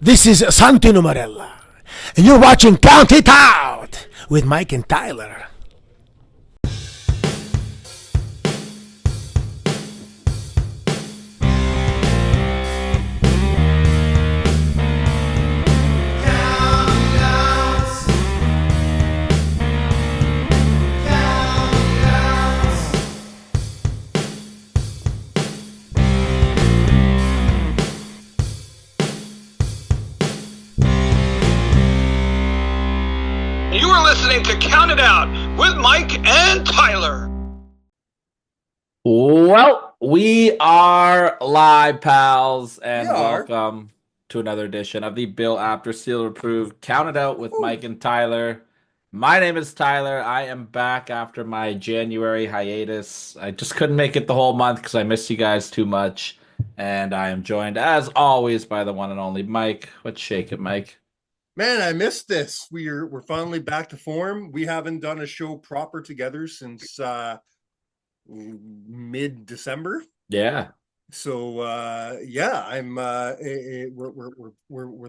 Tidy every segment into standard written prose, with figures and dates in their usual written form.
This is Santino Marella, and you're watching Count It Out with Mike and Tyler. You are listening to Count It Out with Mike and Tyler. Well, we are live, pals, and We are. welcome to another edition of the Bill After Seal Approved Count It Out with Mike and Tyler. My name is Tyler. I am back after my January hiatus. I just couldn't make it the whole month because I miss you guys too much. And I am joined, as always, by the one and only Mike. What's shaking, Mike? Man, I missed this. We're finally back to form. We haven't done a show proper together since mid-December. Yeah. So yeah, we're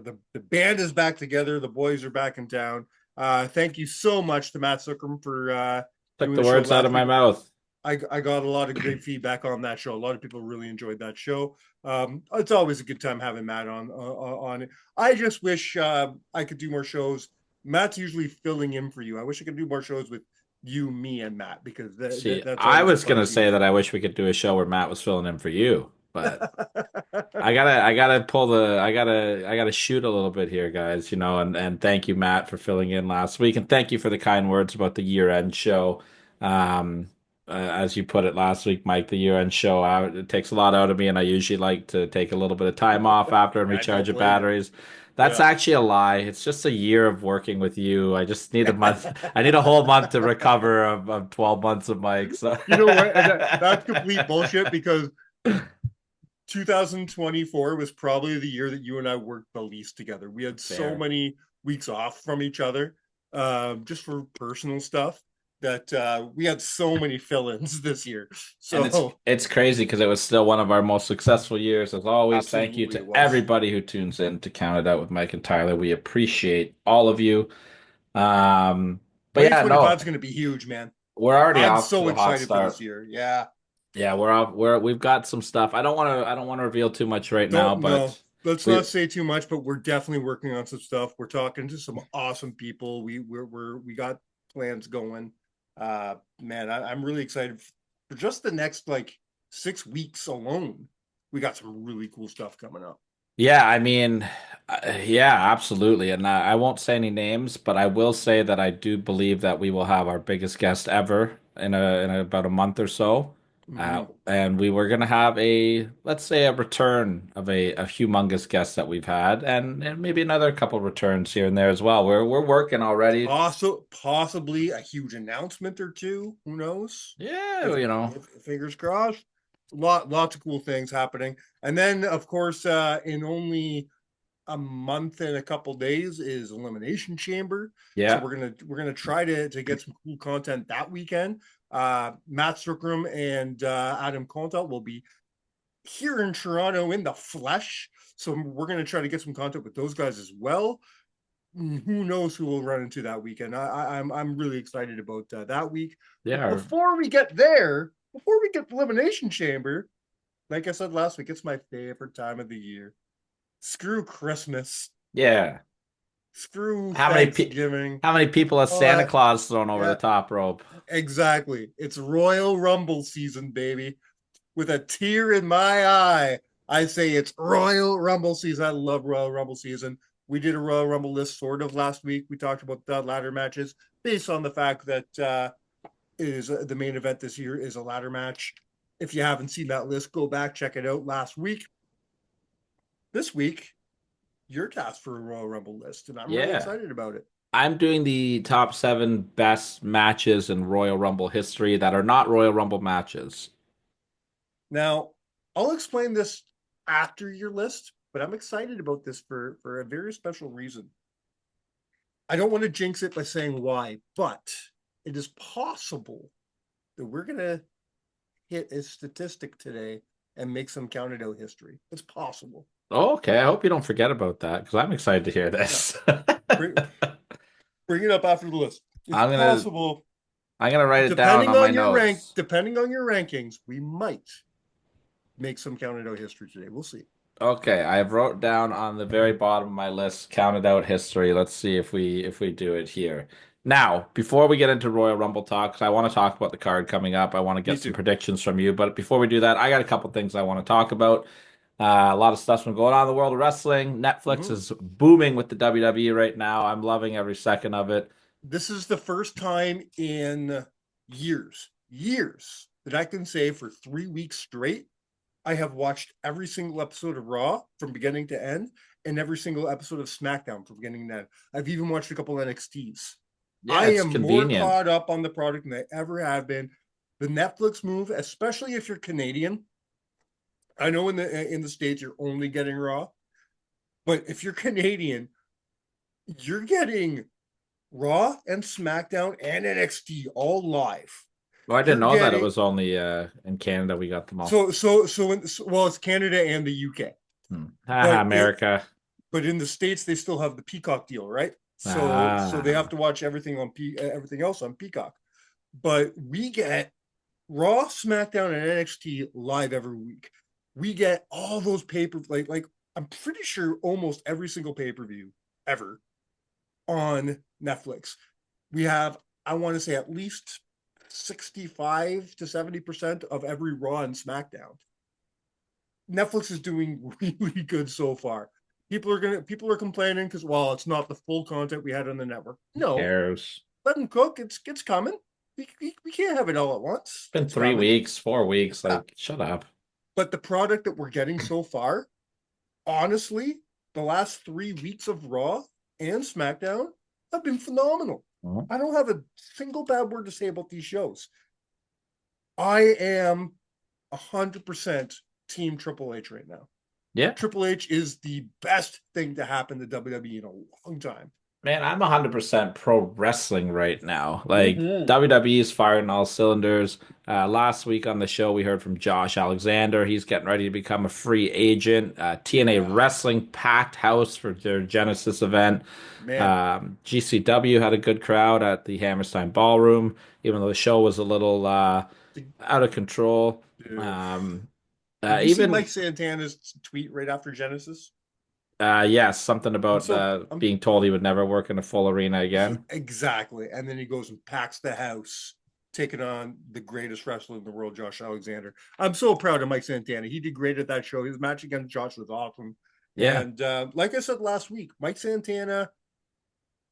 the band is back together. The boys are back in town. Thank you so much to Matt Zuckerman for Took doing the show words out last of my week. mouth. I got a lot of great feedback on that show. A lot of people really enjoyed that show. It's always a good time having Matt on it. I just wish I could do more shows. Matt's usually filling in for you. I wish I could do more shows with you, me, and Matt because See, that's I always was a fun gonna say feature. that I wish we could do a show where Matt was filling in for you, but I gotta shoot a little bit here, guys, and thank you, Matt, for filling in last week, and thank you for the kind words about the year-end show. As you put it last week, Mike, the year-end show it takes a lot out of me, and I usually like to take a little bit of time off after and I recharge don't the blame you. batteries. That's Yeah. actually a lie. It's just a year of working with you. I just need a month. I need a whole month to recover of 12 months of Mike. So You know what? That's complete bullshit because 2024 was probably the year that you and I worked the least together. We had so Fair. many weeks off from each other, just for personal stuff, that we had so many fill-ins this year. And it's So it's crazy because it was still one of our most successful years. As always, thank you absolutely to it was. everybody who tunes in to Count It Out with Mike and Tyler. We appreciate all of you. Um, but yeah, 2025 no, is going to be huge, man. we're already I'm off so to a hot excited for this start. year. Yeah. Yeah, we're off. We've got some stuff. I don't want to reveal too much right now, Don't know. but Let's we not say too much, but we're definitely working on some stuff. We're talking to some awesome people. We got plans going. Man, I'm really excited for just the next like 6 weeks alone. We got some really cool stuff coming up. Yeah, I mean, yeah, absolutely. And I won't say any names, but I will say that I do believe that we will have our biggest guest ever in about a month or so. Mhm. And we were gonna have let's say, a return of a humongous guest that we've had, and maybe another couple returns here and there as well. We're working already. Also, possibly a huge announcement or two. Who knows? Yeah, you know. Fingers crossed. Lots of cool things happening. And then, of course, in only a month and a couple days is Elimination Chamber. So Yeah. we're gonna try to get some cool content that weekend. Matt Strickram and Adam Contal will be here in Toronto in the flesh. So we're gonna try to get some content with those guys as well. Who knows who we'll run into that weekend? I'm really excited about that week. Yeah. But before we get there, before we get the Elimination Chamber, like I said last week, it's my favorite time of the year. Screw Christmas. Yeah. Screw How many Thanksgiving. how many people has Santa Claus thrown over the Yeah, top rope? exactly. It's Royal Rumble season, baby. With a tear in my eye, I say it's Royal Rumble season. I love Royal Rumble season. We did a Royal Rumble list sort of last week. We talked about the ladder matches based on the fact that the main event this year is a ladder match. If you haven't seen that list, go back, check it out last week. This week, you're tasked for a Royal Rumble list, and I'm really Yeah. excited about it. I'm doing the top 7 best matches in Royal Rumble history that are not Royal Rumble matches. Now, I'll explain this after your list, but I'm excited about this for a very special reason. I don't want to jinx it by saying why, but it is possible that we're going to hit a statistic today and make some counted out history. It's possible. Oh, okay. I hope you don't forget about that because I'm excited to hear Yeah, this. bring, bring it up after the list. It's I'm gonna possible, I'm gonna write it down on my notes. depending on your rankings, we might make some counted out history today. We'll see. Okay, I have wrote down on the very bottom of my list, counted out history. Let's see if we do it here. Now, before we get into Royal Rumble talks, I want to talk about the card coming up. I want to Me get some too. predictions from you, but before we do that, I got a couple things I want to talk about. A lot of stuff's been going on in the world of wrestling. Netflix Mhm. is booming with the WWE right now. I'm loving every second of it. This is the first time in years that I can say for 3 weeks straight, I have watched every single episode of Raw from beginning to end and every single episode of SmackDown from beginning to end. I've even watched a couple NXTs. Yeah, I it's am more convenient. caught up on the product than I ever have been. The Netflix move, especially if you're Canadian, I know in the States you're only getting Raw, but if you're Canadian, you're getting Raw and SmackDown and NXT all live. Well, I didn't You're know that it getting was only in Canada we got them all. well, it's Canada and the UK, Haha, but it America. but in the States they still have the Peacock deal, right? So they have Ah. to watch everything on everything else on Peacock. But we get Raw, SmackDown, and NXT live every week. We get all those like I'm pretty sure almost every single pay-per-view ever on Netflix. We have, I want to say, at least 65 to 70% of every Raw and SmackDown. Netflix is doing really good so far. People are complaining because, well, it's not the full content we had on the network. No, Cares. let them cook. It's coming. We can't have it all at once. Been It's three coming. weeks, 4 weeks. Yeah. Like, shut up. But the product that we're getting so far, honestly, the last 3 weeks of Raw and SmackDown have been phenomenal. Mhm. I don't have a single bad word to say about these shows. I am 100% Team Triple H right now. Yeah, Triple H is the best thing to happen to WWE in a long time. man, I'm 100% pro wrestling right now. Like, Mm-hmm. WWE is firing all cylinders. Last week on the show, we heard from Josh Alexander. He's getting ready to become a free agent. TNA Yeah, Wrestling packed house for their Genesis event. man. GCW had a good crowd at the Hammerstein Ballroom, even though the show was a little out of control. Dude. Um, Did you see even Mike Santana's tweet right after Genesis? yes, something about I'm being told he would never work in a full arena again. exactly. And then he goes and packs the house, taking on the greatest wrestler in the world, Josh Alexander. I'm so proud of Mike Santana. He did great at that show. His match against Josh was awesome. Yeah. And like I said last week, Mike Santana,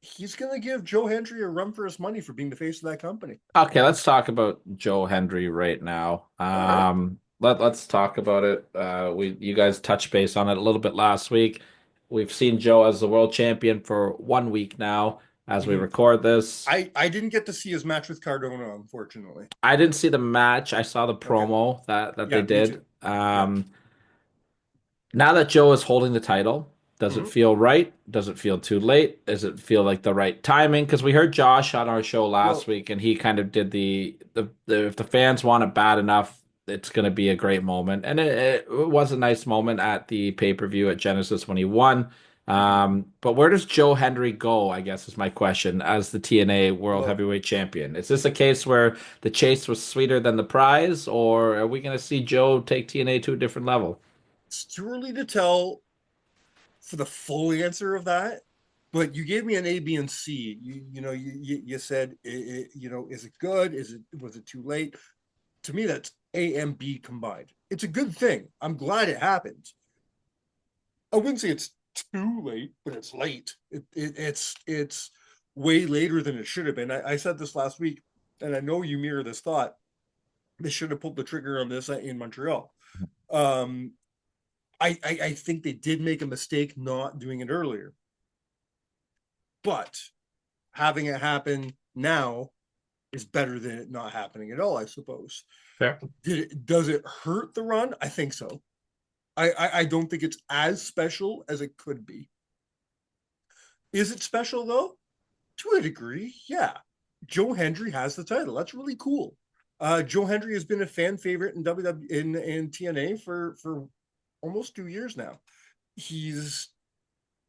he's going to give Joe Hendry a run for his money for being the face of that company. Okay, let's talk about Joe Hendry right now. All right. Let's talk about it. You guys touched base on it a little bit last week. We've seen Joe as the world champion for 1 week now as we Mm-hmm. record this. I didn't get to see his match with Cardona, unfortunately. I didn't see the match. I saw the Okay. promo that they Yeah, me did. too. Yeah. Now that Joe is holding the title, does it Mm-hmm. feel right? Does it feel too late? Does it feel like the right timing? Because we heard Josh on our show last Well, week, and he kind of did the if the fans want it bad enough, it's going to be a great moment, and it was a nice moment at the pay-per-view at Genesis when he won. mhm. But where does Joe Hendry go? I guess is my question as the TNA World Well, Heavyweight Champion. Is this a case where the chase was sweeter than the prize, or are we going to see Joe take TNA to a different level? it's too early to tell for the full answer of that, but you gave me an A, B, and C. You said is it good? Was it too late? To me, that's A and B combined. It's a good thing. I'm glad it happened. I wouldn't say it's too late, but it's late. It's way later than it should have been. I said this last week, and I know you mirror this thought. They should have pulled the trigger on this in Montreal. Um, I think they did make a mistake not doing it earlier. But having it happen now is better than it not happening at all, I suppose. Fair. Does it hurt the run? I think so. I don't think it's as special as it could be. Is it special though? To a degree, yeah. Joe Hendry has the title. That's really cool. Joe Hendry has been a fan favorite in WWE in TNA for almost 2 years now. he's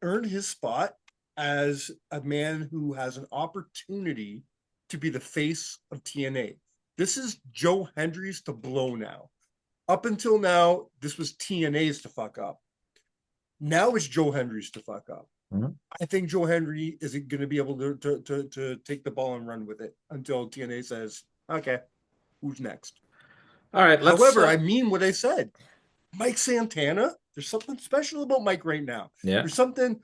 earned his spot as a man who has an opportunity to be the face of TNA. This is Joe Hendry's to blow now. Up until now, this was TNA's to fuck up. Now it's Joe Hendry's to fuck up. Mm-hmm. I think Joe Hendry isn't going to be able to take the ball and run with it until TNA says, okay, who's next? All right. However, I mean what I said. Mike Santana, there's something special about Mike right now. Yeah. There's something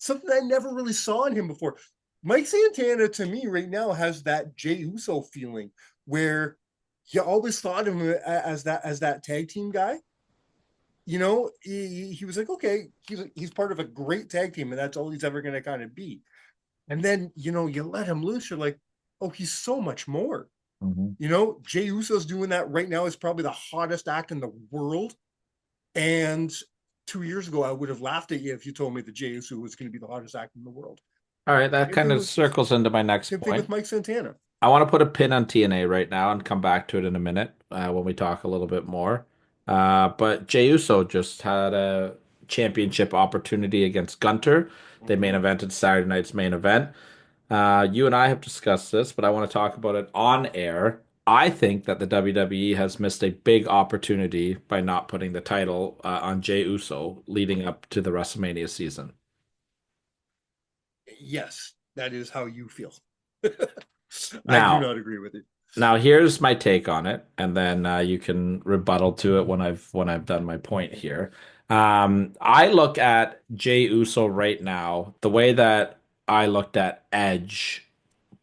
I never really saw in him before. Mike Santana, to me, right now, has that Jey Uso feeling where you always thought of him as that tag team guy. You know, he was like, okay, he's part of a great tag team, and that's all he's ever going to kind of be. And then, you know, you let him loose, you're like, oh, he's so much more. Mm-hmm. You know, Jey Uso's doing that right now. Is probably the hottest act in the world. And 2 years ago, I would have laughed at you if you told me that Jey Uso was going to be the hottest act in the world. All right, that kind of circles into my next Same thing point. with Mike Santana. I want to put a pin on TNA right now and come back to it in a minute when we talk a little bit more. But Jey Uso just had a championship opportunity against Gunter. They main evented Saturday night's main event. You and I have discussed this, but I want to talk about it on air. I think that the WWE has missed a big opportunity by not putting the title on Jey Uso leading up to the WrestleMania season. Yes, that is how you feel. Now, I do not agree with it. Now here's my take on it, and then you can rebuttal to it when I've done my point here. I look at Jey Uso right now the way that I looked at Edge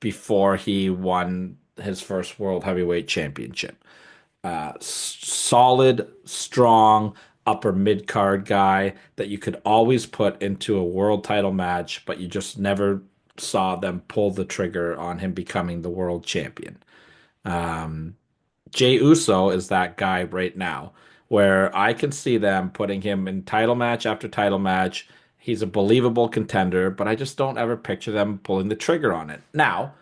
before he won his first World Heavyweight Championship. Solid, strong, upper mid card guy that you could always put into a world title match, but you just never saw them pull the trigger on him becoming the world champion. Jey Uso is that guy right now, where I can see them putting him in title match after title match. He's a believable contender, but I just don't ever picture them pulling the trigger on it. Now,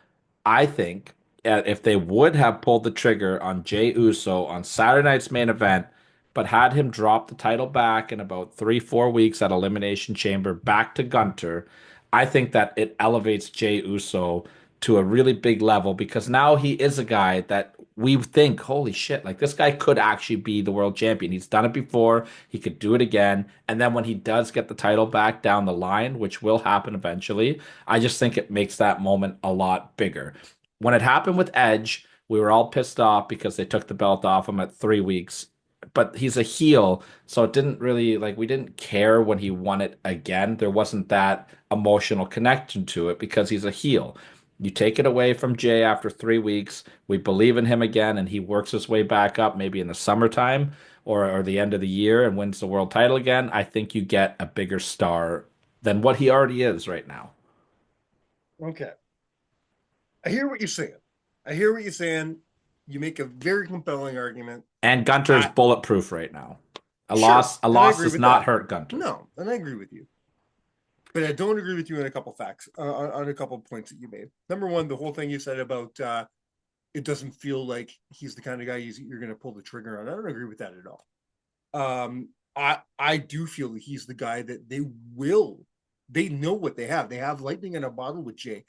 I think if they would have pulled the trigger on Jey Uso on Saturday night's main event, but had him drop the title back in about 3-4 weeks at Elimination Chamber back to Gunter, I think that it elevates Jey Uso to a really big level because now he is a guy that we think, holy shit, like this guy could actually be the world champion. He's done it before. He could do it again. And then when he does get the title back down the line, which will happen eventually, I just think it makes that moment a lot bigger. When it happened with Edge, we were all pissed off because they took the belt off him at 3 weeks. But he's a heel, so it didn't really we didn't care when he won it again. There wasn't that emotional connection to it because he's a heel. You take it away from Jay after 3 weeks. We believe in him again, and he works his way back up maybe in the summertime or the end of the year and wins the world title again. I think you get a bigger star than what he already is right now. Okay. I hear what you're saying. You make a very compelling argument. And Gunter's bulletproof right now. A Sure, loss does not hurt Gunter. No, and I agree with you. But I don't agree with you on a couple facts, on a couple points that you made. Number one, the whole thing you said about it doesn't feel like he's the kind of guy you're going to pull the trigger on. I don't agree with that at all. I do feel that he's the guy that they know what they have. They have lightning in a bottle with Jay.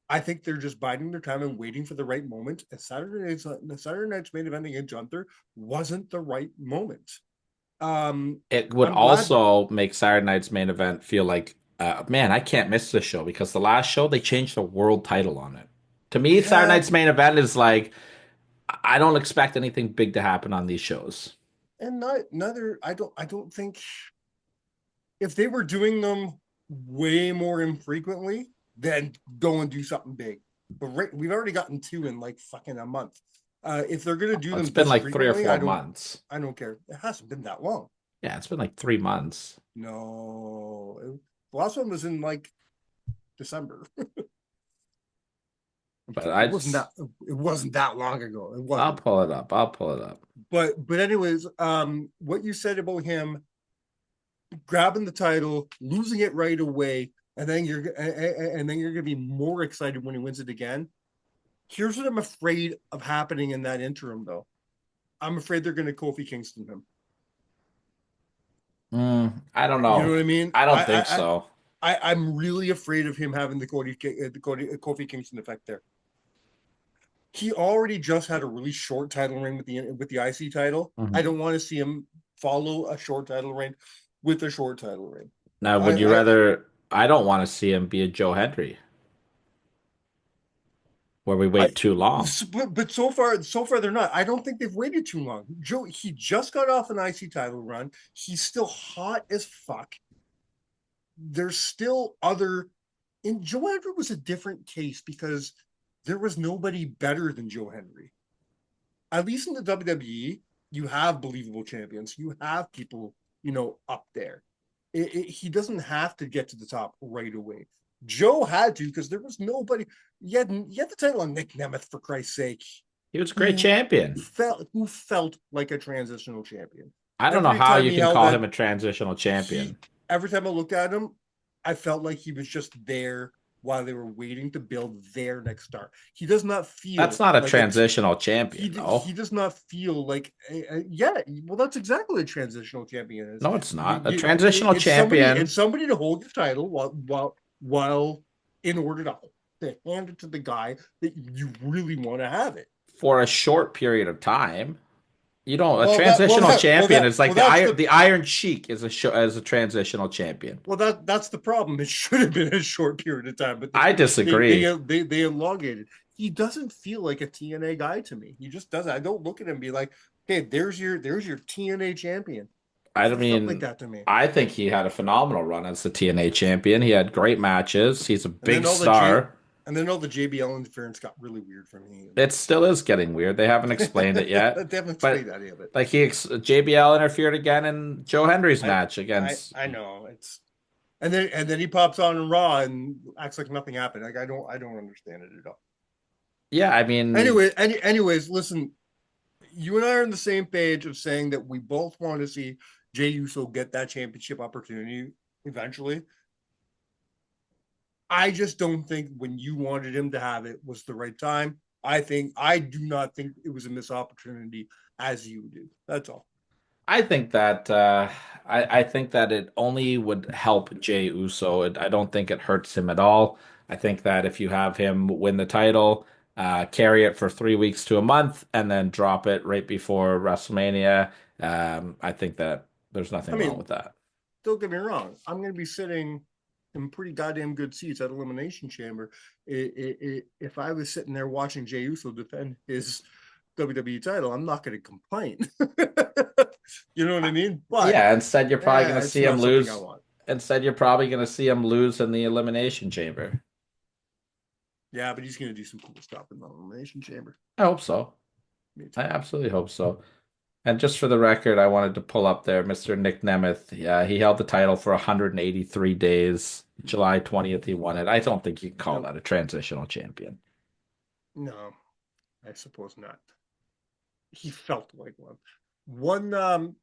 I think they're just biding their time and waiting for the right moment. And Saturday night's main event against Gunther wasn't the right moment. It would also make Saturday night's main event feel like, man, I can't miss this show because the last show they changed the world title on it. To me, Saturday night's main event is like, I don't expect anything big to happen on these shows. And I don't think if they were doing them way more infrequently, then go and do something big. But we've already gotten 2 in like fucking a month. If they're gonna do them, it's been like 3 or 4 months. I don't care. It hasn't been that long. Yeah, it's been like 3 months. No, the last one was in like December. But it wasn't that long ago. It wasn't. I'll pull it up. But anyways, what you said about him grabbing the title, losing it right away, and then you're gonna be more excited when he wins it again. Here's what I'm afraid of happening in that interim, though. I'm afraid they're gonna Kofi Kingston him. I don't You know know. what I mean? I don't think so. I'm really afraid of him having the Kofi Kingston effect there. He already just had a really short title reign with the IC title. I Mhm. don't want to see him follow a short title reign with a short title reign. Now, would you I rather? I don't want to see him be a Joe Hendry, where we I wait too long. but so far they're not. I don't think they've waited too long. Joe, he just got off an IC title run. He's still hot as fuck. There's still other and Joe Hendry was a different case because there was nobody better than Joe Hendry. At least in the WWE, you have believable champions. You have people, up there. He doesn't have to get to the top right away. Joe had to because there was nobody. You had the title on Nick Nemeth for Christ's sake, He was a great who champion. who felt like a transitional champion. I don't know Every how time you he can held call that, him a transitional champion. he every time I looked at him, I felt like he was just there while they were waiting to build their next star. He does not That's feel not a like transitional he champion, he though. does not feel like yeah. Well, that's exactly what a transitional champion is. No, it's You, not. A you, transitional it's somebody champion it's somebody to hold your title while in order to hand it to the guy that you really want to have it. for a short period of time. You don't. A Well, that well transitional that well champion that is like well that's the Iron Sheik is as a transitional champion. that's the problem. It should have been a short period of time, but I they disagree. they they, they elongated. He doesn't feel like a TNA guy to me. He just doesn't. I don't look at him and be like, "Okay, there's your TNA champion." I Never felt like mean, that to me. I think he had a phenomenal run as the TNA champion. He had great matches. He's a And then big all the J star. and then all the JBL interference got really weird for me. It still is getting weird. They haven't explained it yet, They haven't explained but that yet, but like JBL interfered again in Joe Henry's I match I against. I know it's and then he pops on in Raw and acts like nothing happened. Like I don't understand it at all. Yeah, I mean, Anyways, listen, you and I are on the same page of saying that we both want to see Jey Uso get that championship opportunity eventually. I just don't think when you wanted him to have it was the right time. I do not think it was a missed opportunity as you do. That's all. I think that I think that it only would help Jey Uso. I don't think it hurts him at all. I think that if you have him win the title, carry it for 3 weeks to a month, and then drop it right before WrestleMania, I think that there's I nothing wrong mean, with that. don't get me wrong. I'm going to be sitting in pretty goddamn good seats at Elimination Chamber. If I was sitting there watching Jey Uso defend his WWE title, I'm not going to complain. You know what I mean? But Yeah, instead you're probably going to it's see him not something I lose. want. Instead, you're probably going to see him lose in the Elimination Chamber. Yeah, but he's going to do some cool stuff in the Elimination Chamber. I hope so. Me too. I absolutely hope so. And just for the record, I wanted to pull up there Mr. Nick Nemeth. Yeah, he held the title for 183 days. July 20th, he won it. I don't think you can call No, that a transitional champion. no, I suppose not. He felt like one. One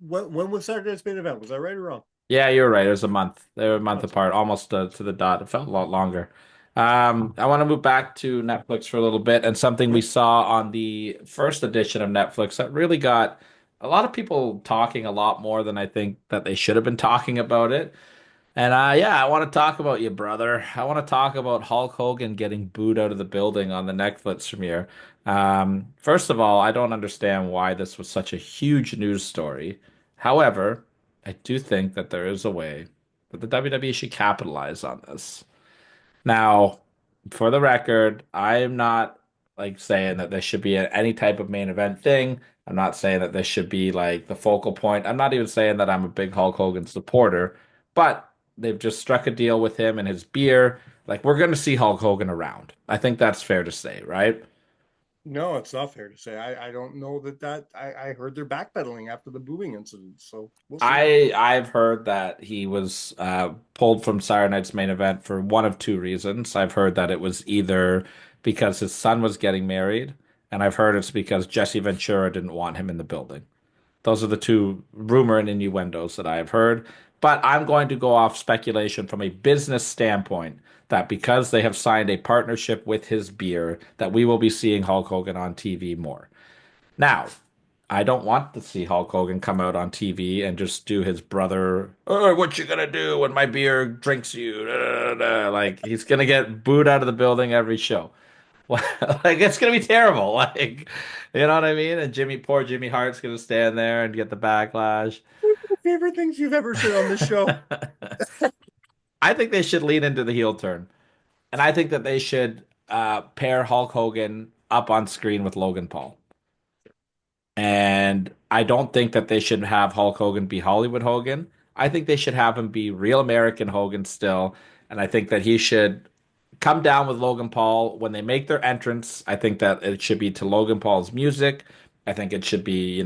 when was Saturday's main event? Was I right or wrong? Yeah, you're right. It was a month. They were a month Months apart, ago. almost to the dot. It felt a lot longer. I want to move back to Netflix for a little bit, and something we Yep. saw on the first edition of Netflix that really got a lot of people talking a lot more than I think that they should have been talking about it. And yeah, I want to talk about you, brother. I want to talk about Hulk Hogan getting booed out of the building on the Netflix premiere. First of all, I don't understand why this was such a huge news story. However, I do think that there is a way that the WWE should capitalize on this. Now, for the record, I'm not like saying that this should be any type of main event thing. I'm not saying that this should be like the focal point. I'm not even saying that I'm a big Hulk Hogan supporter, but they've just struck a deal with him and his beer. Like we're going to see Hulk Hogan around. I think that's fair to say, right? No, it's not fair to say. I don't know that I heard they're backpedaling after the booing incident, so we'll see. I've heard that he was pulled from Saturday Night's main event for one of two reasons. I've heard that it was either because his son was getting married, and I've heard it's because Jesse Ventura didn't want him in the building. Those are the two rumor and innuendos that I have heard. But I'm going to go off speculation from a business standpoint that because they have signed a partnership with his beer, that we will be seeing Hulk Hogan on TV more. Now, I don't want to see Hulk Hogan come out on TV and just do his brother, oh, what you gonna do when my beer drinks you? Da, da, da, da. Like he's gonna get booed out of the building every show. Like it's gonna be terrible. Like you know what I mean? And poor Jimmy Hart's gonna stand there and get the backlash. Favorite things you've ever said on this show? I think they should lean into the heel turn. And I think that they should pair Hulk Hogan up on screen with Logan Paul. And I don't think that they should have Hulk Hogan be Hollywood Hogan. I think they should have him be real American Hogan still. And I think that he should come down with Logan Paul when they make their entrance. I think that it should be to Logan Paul's music. I think it should be,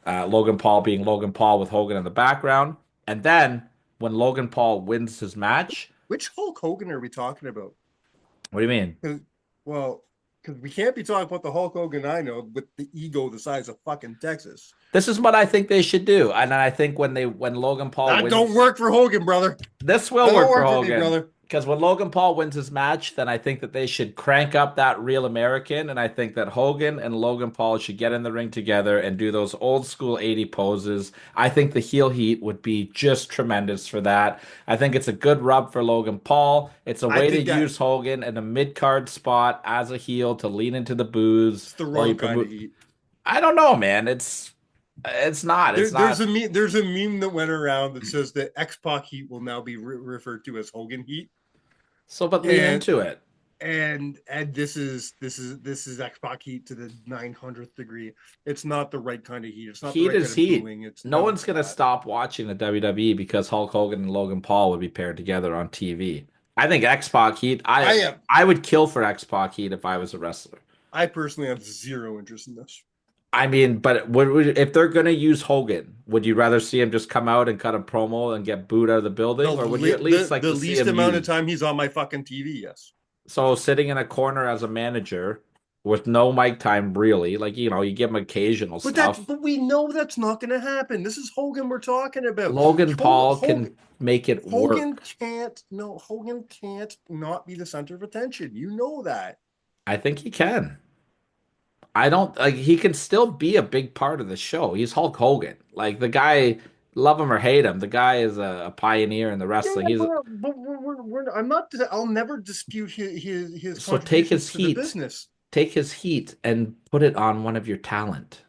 Logan Paul being Logan Paul with Hogan in the background. And then when Logan Paul wins his match, Which Hulk Hogan are we talking about? what do you mean? Well, because we can't be talking about the Hulk Hogan I know with the ego the size of fucking Texas. This is what I think they should do. And I think when Logan Paul That wins, don't work for Hogan, brother. this will That work don't for work for me, Hogan. brother. Because when Logan Paul wins his match, then I think that they should crank up that real American. And I think that Hogan and Logan Paul should get in the ring together and do those old school 80 poses. I think the heel heat would be just tremendous for that. I think it's a good rub for Logan Paul. It's a way to use Hogan in a mid-card spot as a heel to lean into the booze. It's the wrong kind of heat. I don't know, man. It's not. It's not. There's a meme that went around that says that X-Pac heat will now be referred to as Hogan heat. So, but lean into it. And this is X-Pac heat to the 900th degree. It's not the right kind of heat. It's not heat the right is kind heat. Of booing. No one's gonna stop watching the WWE because Hulk Hogan and Logan Paul would be paired together on TV. I think X-Pac heat. I would kill for X-Pac heat if I was a wrestler. I personally have zero interest in this. I mean, but if they're going to use Hogan, would you rather see him just come out and cut a promo and get booed out of the building, or would you at least like the to see least him amount used? of time he's on my fucking TV? Yes. So sitting in a corner as a manager with no mic time, really, like you give him occasional stuff. But we know that's not going to happen. This is Hogan we're talking about. Logan Paul can make it work. Hogan can't not be the center of attention. You know that. I think he can. I don't like he can still be a big part of the show. He's Hulk Hogan. Like the guy, love him or hate him, the guy is a pioneer in the wrestling. I'll never dispute his so take his to heat. The business. Take his heat and put it on one of your talent.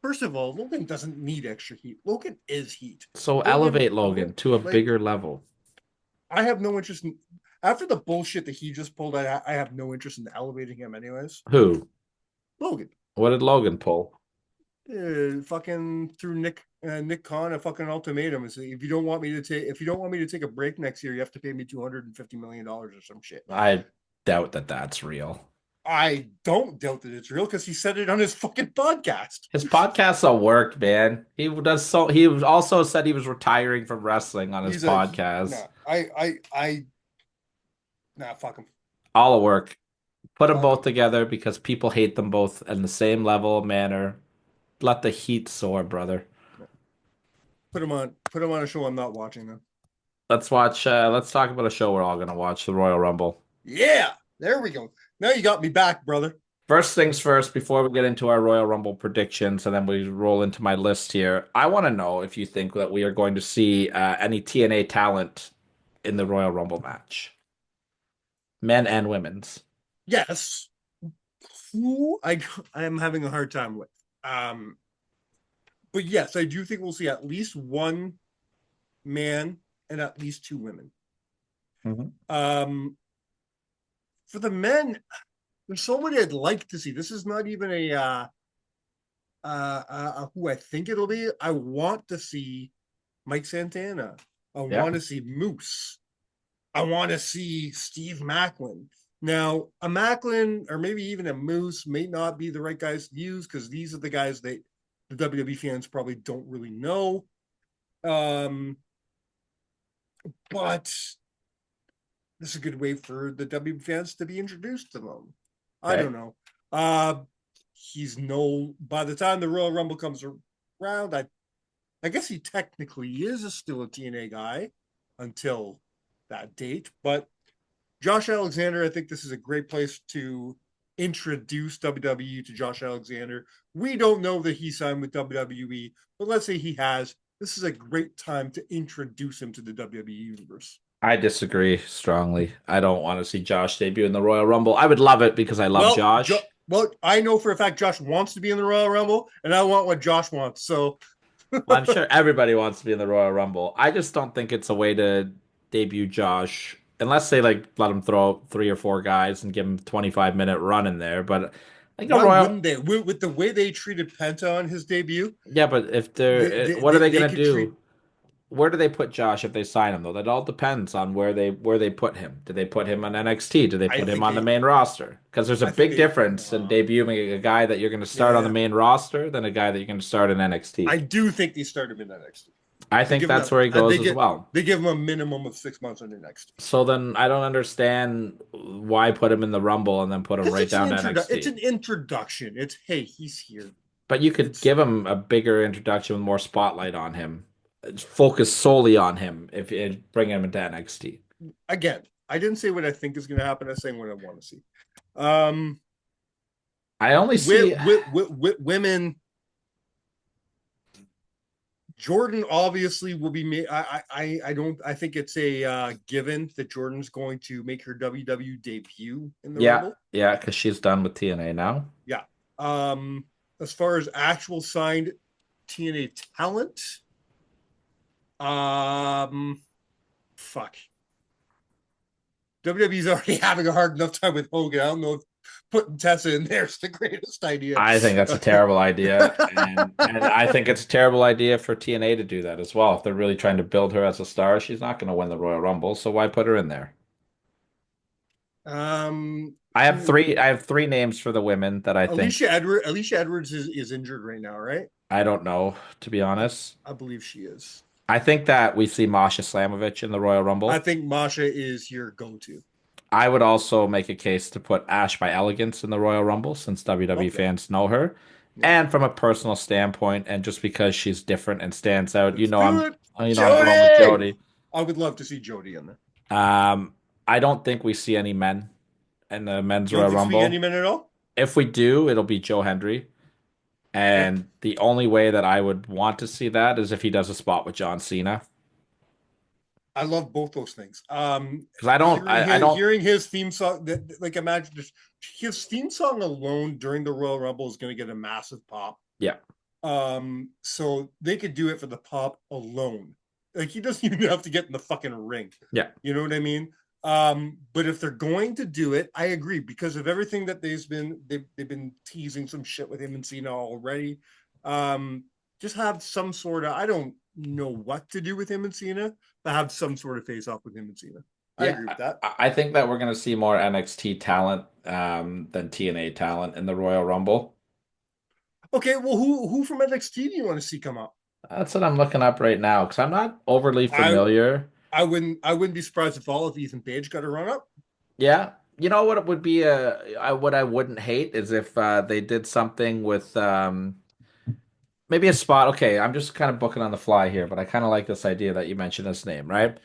First of all, Logan doesn't need extra heat. Logan is heat. So elevate Logan to a bigger level. I have no interest in after the bullshit that he just pulled. I have no interest in elevating him, anyways. Who? Logan. What did Logan pull? Fucking through Nick Khan a fucking ultimatum and say if you don't want me to take a break next year, you have to pay me $250 million or some shit. I doubt that that's real. I don't doubt that it's real because he said it on his fucking podcast. His podcasts will work, man. He does so. He also said he was retiring from wrestling on his podcast. Fuck him. All will work. Put them both together because people hate them both in the same level manner. Let the heat soar, brother. Put him on a show I'm not watching then. Let's watch. Let's talk about a show we're all gonna watch, the Royal Rumble. Yeah, there we go. Now you got me back, brother. First things first, before we get into our Royal Rumble predictions, and then we roll into my list here, I want to know if you think that we are going to see any TNA talent in the Royal Rumble match, men and women's. Yes. Who I am having a hard time with. But yes, I do think we'll see at least one man and at least two women. Mm-hmm. For the men, there's so many I'd like to see. This is not even a who I think it'll be. I want to see Mike Santana. I want to see Moose. I want to see Steve Macklin. Now, a Macklin or maybe even a Moose may not be the right guys to use because these are the guys that the WWE fans probably don't really know. But this is a good way for the WWE fans to be introduced to them. Okay. I don't know. By the time the Royal Rumble comes around, I guess he technically is still a TNA guy until that date. But Josh Alexander, I think this is a great place to introduce WWE to Josh Alexander. We don't know that he signed with WWE, but let's say he has. This is a great time to introduce him to the WWE universe. I disagree strongly. I don't want to see Josh debut in the Royal Rumble. I would love it because I love Josh. Well, I know for a fact Josh wants to be in the Royal Rumble, and I want what Josh wants. So Well, I'm sure everybody wants to be in the Royal Rumble. I just don't think it's a way to debut Josh unless they like let him throw out 3 or 4 guys and give him 25-minute run in there. But like a why Royal, wouldn't they? With the way they treated Penta on his debut, yeah. But if they're, what are they they gonna could treat. do? Where do they put Josh if they sign him though? That all depends on where they put him. Do they put him on NXT? Do they I put him think on the they. main roster? Because there's a I think big they. difference in debuting a guy that you're going to start on the Yeah, main roster than a guy that you're going to start in NXT. I do think they start him in NXT. I They think give him that's where he goes as well. they give him a minimum of 6 months on NXT. So then I don't understand why put him in the Rumble and then put him right down to NXT. It's an introduction. It's hey, he's here. But you could give him a bigger introduction with more spotlight on him. Focus solely on him if you bring him into NXT. Again, I didn't say what I think is going to happen. I'm saying what I want to see. I only see women. Jordan obviously will be made. I think it's a given that Jordan's going to make her WWE debut in the Rumble. Yeah, because she's done with TNA now. Yeah. As far as actual signed TNA talent, fuck. WWE's already having a hard enough time with Hogan. I don't know if putting Tessa in there is the greatest idea. I think that's a terrible idea. And I think it's a terrible idea for TNA to do that as well. If they're really trying to build her as a star, she's not going to win the Royal Rumble, so why put her in there? I have three names for the women that I think. Alicia Edwards is injured right now, right? I don't know, to be honest. I believe she is. I think that we see Masha Slamovich in the Royal Rumble. I think Masha is your go-to. I would also make a case to put Ash by Elegance in the Royal Rumble since WWE fans know her. Yeah. And from a personal standpoint, and just because she's different and stands out, I'm going with Jody. I would love to see Jody in there. I don't think we see any men in the men's Royal Rumble. Any men at all? If we do, it'll be Joe Hendry. And the only way that I would want to see that is if he does a spot with John Cena. I love both those things. Because I don't hearing his theme song. Like imagine just his theme song alone during the Royal Rumble is going to get a massive pop. Yeah. So they could do it for the pop alone. Like he doesn't even have to get in the fucking ring. Yeah. You know what I mean? But if they're going to do it, I agree because of everything that they've been teasing some shit with him and Cena already. Just have some sort of, I don't know what to do with him and Cena, but have some sort of face off with him and Cena. I agree with that. I think that we're going to see more NXT talent than TNA talent in the Royal Rumble. Okay, well, who from NXT do you want to see come up? That's what I'm looking up right now because I'm not overly familiar. I wouldn't be surprised if Ethan Page got a run up. Yeah, you know what it would be what I wouldn't hate is if they did something with maybe a spot. Okay, I'm just kind of booking on the fly here, but I kind of like this idea that you mentioned this name, right?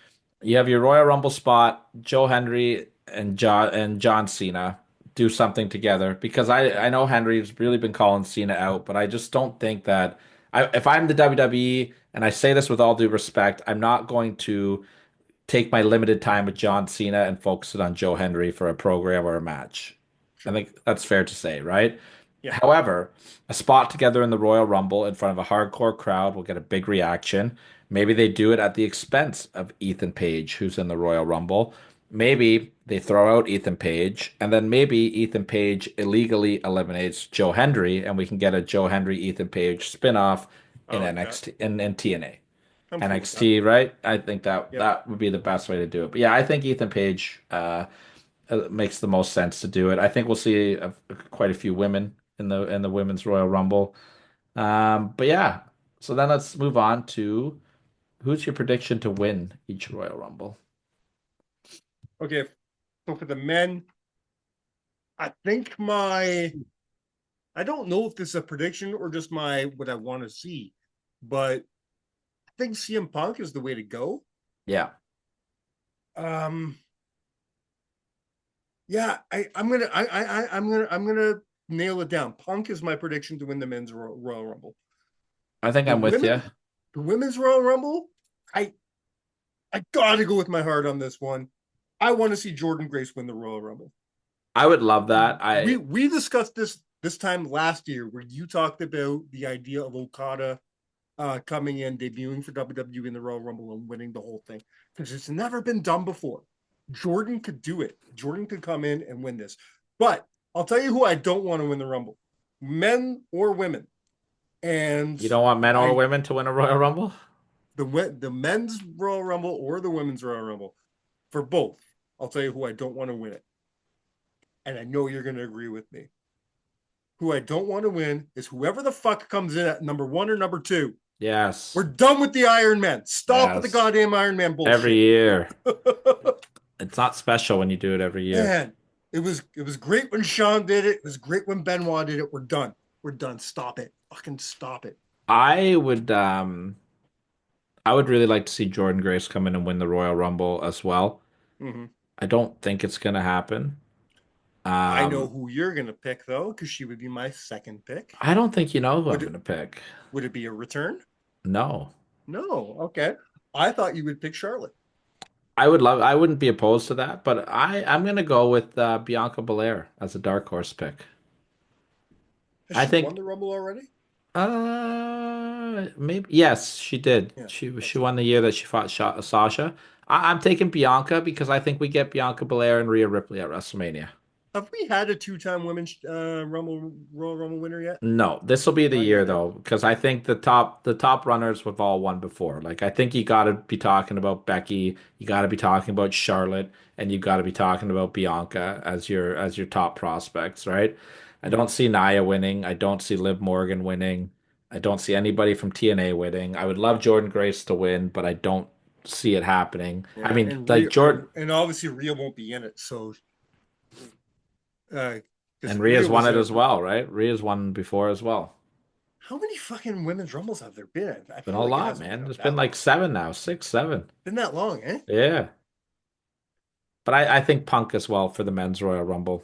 You have your Royal Rumble spot, Joe Hendry and John Cena do something together because I know Henry's really been calling Cena out, but I just don't think that if I'm the WWE, and I say this with all due respect, I'm not going to take my limited time with John Cena and focus it on Joe Hendry for a program or a match. Sure. I think that's fair to say, right? Yeah. However, a spot together in the Royal Rumble in front of a hardcore crowd will get a big reaction. Maybe they do it at the expense of Ethan Page, who's in the Royal Rumble. Maybe they throw out Ethan Page, and then maybe Ethan Page illegally eliminates Joe Hendry, and we can get a Joe Hendry Ethan Page spinoff in NXT in TNA. NXT, right? I think that would be the best way to do it. But yeah, I think Ethan Page makes the most sense to do it. I think we'll see quite a few women in the women's Royal Rumble. But yeah, so then let's move on to who's your prediction to win each Royal Rumble? Okay, so for the men, I think I don't know if this is a prediction or just what I want to see, but I think CM Punk is the way to go. Yeah. Yeah, I'm gonna nail it down. Punk is my prediction to win the men's Royal Rumble. I think The I'm with you. women, the women's Royal Rumble. I I gotta go with my heart on this one. I want to see Jordan Grace win the Royal Rumble. I would love that. We discussed this time last year where you talked about the idea of Okada coming in, debuting for WWE in the Royal Rumble and winning the whole thing because it's never been done before. Jordan could do it. Jordan could come in and win this. But I'll tell you who I don't want to win the Rumble, men or women. And You don't want men or I women to win a Royal Rumble? the men's Royal Rumble or the women's Royal Rumble for both. I'll tell you who I don't want to win it. And I know you're going to agree with me. Who I don't want to win is whoever the fuck comes in at number 1 or number 2. Yes. We're done with the Iron Man. Stop with the Yes. goddamn Iron Man bullshit. Every year. It's not special when you do it every year. Man, it was great when Sean did it. It was great when Benoit did it. We're done. We're done. Stop it. Fucking stop it. I would really like to see Jordan Grace come in and win the Royal Rumble as well. Mm-hmm. I don't think it's gonna happen. I know Um, who you're gonna pick though, because she would be my second pick. I don't think you know who I'm Would it gonna pick. would it be a return? No. No. Okay. I thought you would pick Charlotte. I wouldn't be opposed to that, but I'm gonna go with Bianca Belair as a dark horse pick. Has I she won think the Rumble already? maybe yes, she did. Yeah, She that's right. won the year that she fought Sasha. I'm taking Bianca because I think we get Bianca Belair and Rhea Ripley at WrestleMania. Have we had a two-time women's Royal Rumble winner yet? No, this will be the Not year yet, eh? though, because I think the top runners have all won before. Like I think you got to be talking about Becky, you got to be talking about Charlotte, and you got to be talking about Bianca as your top prospects, right? I don't Mm-hmm. see Nia winning. I don't see Liv Morgan winning. I don't see anybody from TNA winning. I would love Jordan Grace to win, but I don't see it happening. I Yeah, mean, and like Jordan and obviously Rhea won't be in it, so because and Rhea Rhea's won was it a as well, right? Rhea's won before as well. how many fucking women's rumbles have there been? I Been feel a like it lot, hasn't been man. There's been that like long. seven now, six, seven. Been that long, eh? Yeah. But I think Punk as well for the men's Royal Rumble.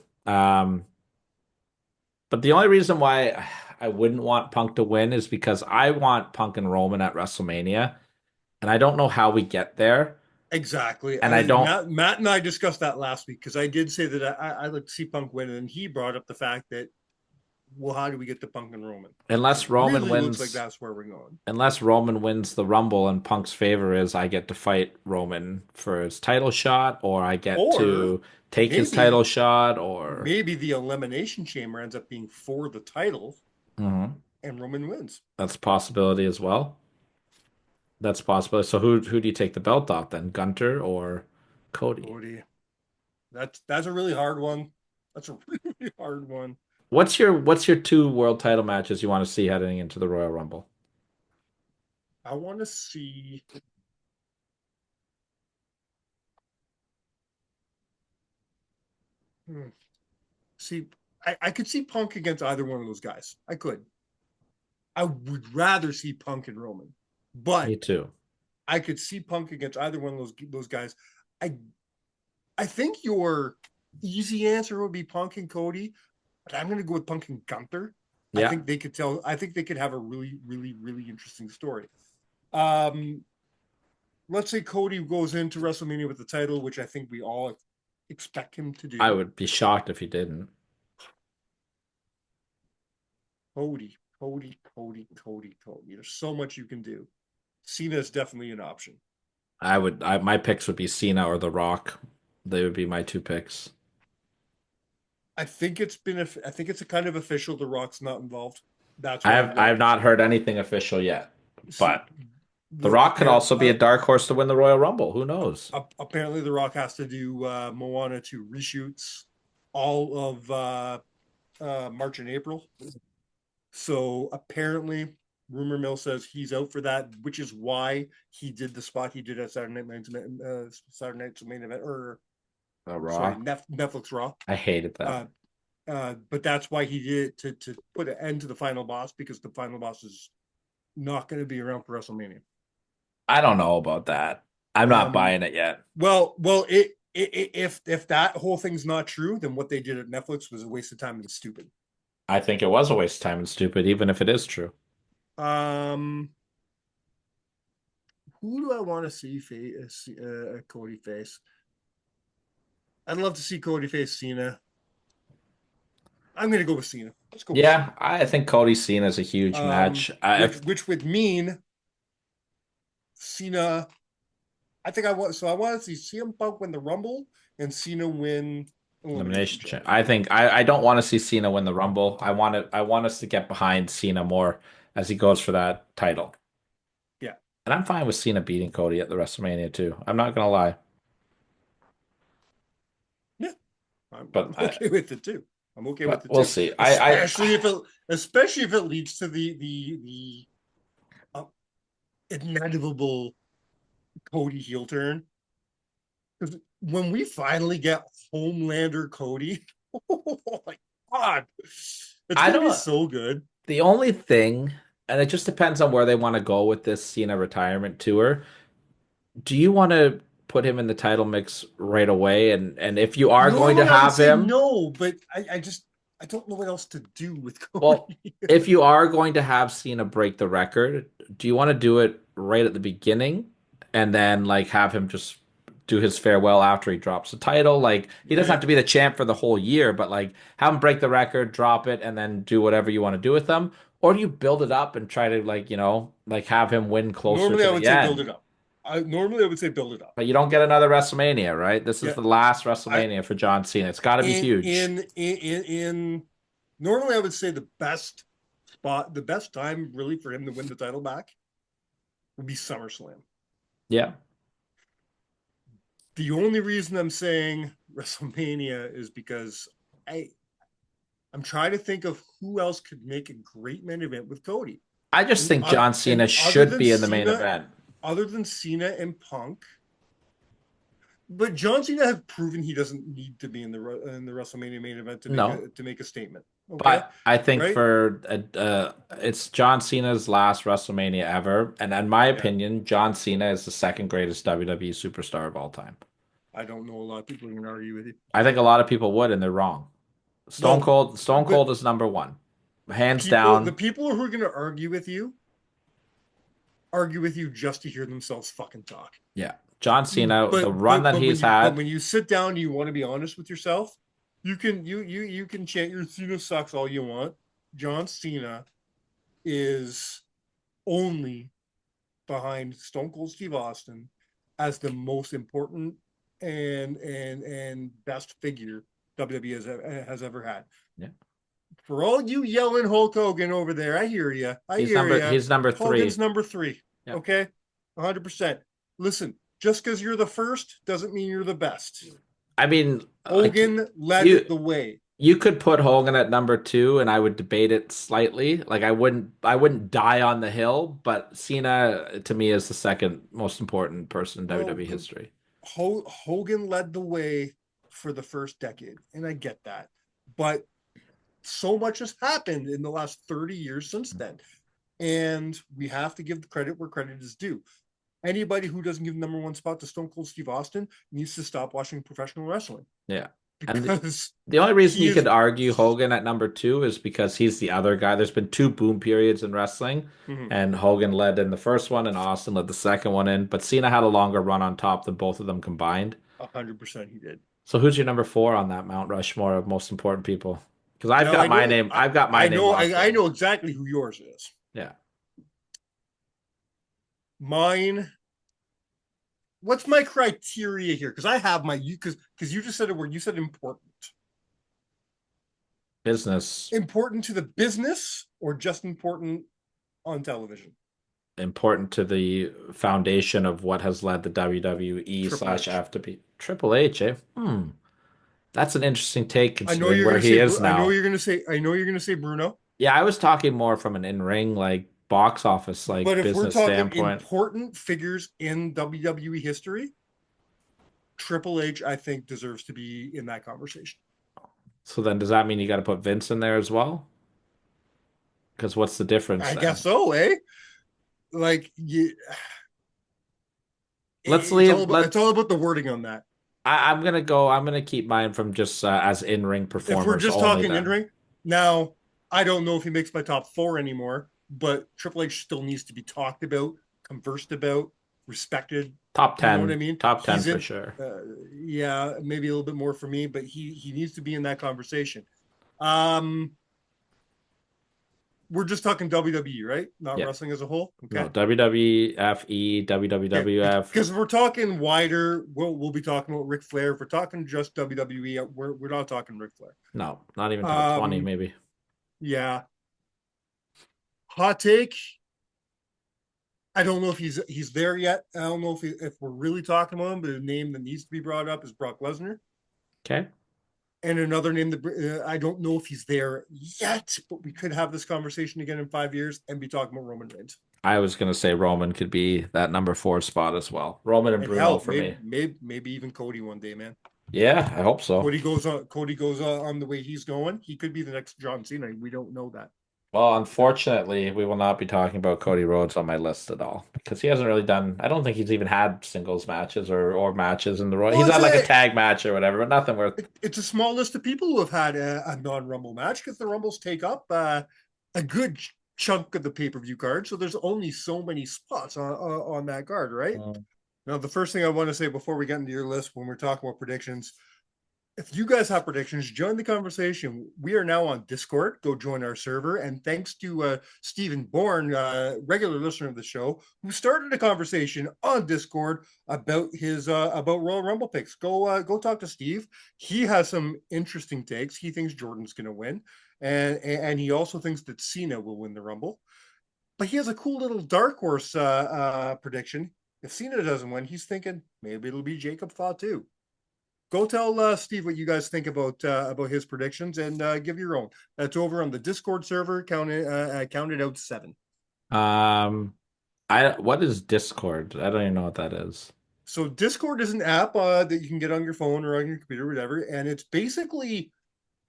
But the only reason why I wouldn't want Punk to win is because I want Punk and Roman at WrestleMania, and I don't know how we get there. Exactly. And I don't, Matt and I discussed that last week because I did say that I like to see Punk win, and he brought up the fact that well, how do we get to Punk and Roman? And it unless Roman really looks like wins, that's where we're going. unless Roman wins the Rumble and Punk's favor is I get to fight Roman for his title shot, or I get Or to take his title maybe shot, or the elimination chamber ends up being for the title Mhm. and Roman wins. That's a possibility as well. That's possible. So who do you take the belt off then? Gunter or Cody? Cody. That's a really hard one. That's a really hard one. What's your two world title matches you want to see heading into the Royal Rumble? I want to see. Hmm, see, I could see Punk against either one of those guys. I could. I would rather see Punk and Roman, Me but too. I could see Punk against either one of those guys. I I think your easy answer would be Punk and Cody, but I'm going to go with Punk and Gunther. I Yeah, think they could tell. I think they could have a really interesting story. Um, let's say Cody goes into WrestleMania with the title, which I think we all expect him to I do. would be shocked if he didn't. Cody. There's so much you can do. Cena is definitely an option. My picks would be Cena or The Rock. They would be my two picks. I think it's been. I think it's a kind of official. The Rock's not involved. That's I why have I have Rock. not heard anything official yet, See, but The Rock could also be a dark horse to win the Royal Rumble. Who knows? apparently, The Rock has to do Moana 2 reshoots all of March and April. So apparently, rumor mill says he's out for that, which is why he did the spot he did at Saturday Night's main event, or sorry, Raw. Netflix Raw. I hated that. Uh, but that's why he did it to put an end to the final boss because the final boss is not going to be around for WrestleMania. I don't know about that. I'm not Um, buying it yet. well, If that whole thing's not true, then what they did at Netflix was a waste of time and stupid. I think it was a waste of time and stupid, even if it is true. Um, who do I want to see Cody face? I'd love to see Cody face Cena. I'm gonna go with Cena. Let's go with Yeah, Cena. I think Cody Cena is a huge match. Which would mean Cena. I want to see CM Punk win the Rumble and Cena win Elimination Chamber. I think I don't want to see Cena win the Rumble. I want us to get behind Cena more as he goes for that title. Yeah. And I'm fine with Cena beating Cody at the WrestleMania too. I'm not gonna lie. Yeah. I'm But okay with it too. I'm okay with it we'll too. see. Especially if it leads to the inevitable Cody heel turn. Because when we finally get Homelander Cody, oh my God, it's gonna be so good. The only thing, and it just depends on where they want to go with this Cena retirement tour. Do you want to put him in the title mix right away? And if you are going to have him, no, but I don't know what else to do with Cody. well, if you are going to have Cena break the record, do you want to do it right at the beginning and then like have him just do his farewell after he drops the title? Like he doesn't have to be the champ for the whole year, but like have him break the record, drop it, and then do whatever you want to do with them. Or do you build it up and try to like have him win closer Normally, to I would the say end? build it up. Normally, I would say build it up. But you don't get another WrestleMania, right? This is Yeah. the last WrestleMania for John Cena. It's got to be huge. Normally, I would say the best time really for him to win the title back would be SummerSlam. Yeah. The only reason I'm saying WrestleMania is because I'm trying to think of who else could make a great main event with Cody. I just think John Cena should be in the main event. Other than Cena and Punk. But John Cena has proven he doesn't need to be in the WrestleMania main event to make a statement. Okay? But I think it's John Cena's last WrestleMania ever, and in my opinion, John Cena is the second greatest WWE superstar of all time. I don't know a lot of people who can argue with you. I think a lot of people would, and they're wrong. Stone Cold is number one, hands down. The people who are going to argue with you just to hear themselves fucking talk. Yeah. John Cena, the run that he's had. But when you sit down, you want to be honest with yourself. You can chant your Cena sucks all you want. John Cena is only behind Stone Cold Steve Austin as the most important and best figure WWE has ever had. Yeah. For all you yelling Hulk Hogan over there, I hear you. He's number 3. Hogan's number 3. Yeah. Okay, 100%. Listen, just because you're the first doesn't mean you're the best. I mean, Hogan led the way. You could put Hogan at number 2, and I would debate it slightly. Like I wouldn't die on the hill, but Cena to me is the second most important person in WWE history. Hogan led the way for the first decade, and I get that, but so much has happened in the last 30 years since then, and we have to give the credit where credit is due. Anybody who doesn't give the number 1 spot to Stone Cold Steve Austin needs to stop watching professional wrestling. Yeah. Because the only reason you could argue Hogan at number 2 is because he's the other guy. There's been 2 boom periods in wrestling, and Hogan led in the first one, and Austin led the second one in. But Cena had a longer run on top than both of them combined. 100% he did. So who's your number 4 on that Mount Rushmore of most important people? Because I've got my name. I know exactly who yours is. Yeah. Mine. What's my criteria here? Because I have because you just said a word. You said important. Business. Important to the business or just important on television? Important to the foundation of what has led the WWE /FTP. Triple H, eh? That's an interesting take considering where he is now. I know you're gonna say Bruno. Yeah, I was talking more from an in-ring box office but if business we're talking standpoint. Important figures in WWE history, Triple H I think deserves to be in that conversation. So then does that mean you got to put Vince in there as well? Because what's the difference? I guess so, eh? Let's leave. It's all about the wording on that. I'm gonna go. I'm gonna keep mine from just as in-ring If we're performers just only. talking in Then ring, now I don't know if he makes my top four anymore, but Triple H still needs to be talked about, conversed about, respected. top You know what I 10, mean? top 10 He's for in, sure. yeah, maybe a little bit more for me, but he needs to be in that conversation. Um, we're just talking WWE, right? Not Yeah. wrestling as a whole. No, Okay. WWFE, Okay. WWF. Because if we're talking wider, we'll be talking about Ric Flair. If we're talking just WWE, we're not talking Ric Flair. No, not even top 20, Um, maybe. yeah. Hot take. I don't know if he's there yet. I don't know if we're really talking about him, but a name that needs to be brought up is Brock Lesnar. Okay. And another name that I don't know if he's there yet, but we could have this conversation again in 5 years and be talking about Roman Reigns. I was gonna say Roman could be that number 4 spot as well. Roman and And Bruno hell, for me. maybe even Cody one day, man. Yeah, I hope so. Cody goes on the way he's going. He could be the next John Cena. We don't know that. Well, unfortunately, we will not be talking about Cody Rhodes on my list at all because he hasn't really done. I don't think he's even had singles matches or matches in the Royal. Well, He's had like a tag match or whatever, but nothing worth. it's a small list of people who have had a non-Rumble match because the Rumbles take up a good chunk of the pay-per-view card. So there's only so many spots on that card, right? Mm. Now, the first thing I want to say before we get into your list when we're talking about predictions, if you guys have predictions, join the conversation. We are now on Discord. Go join our server. And thanks to Stephen Bourne, regular listener of the show, who started a conversation on Discord about his about Royal Rumble picks. Go talk to Steve. He has some interesting takes. He thinks Jordan's going to win, and he also thinks that Cena will win the Rumble. But he has a cool little dark horse prediction. If Cena doesn't win, he's thinking maybe it'll be Jacob Fatu. Go tell Steve what you guys think about his predictions and give your own. That's over on the Discord server. Counted out 7. Um, what is Discord? I don't even know what that is. So Discord is an app that you can get on your phone or on your computer, whatever, and it's basically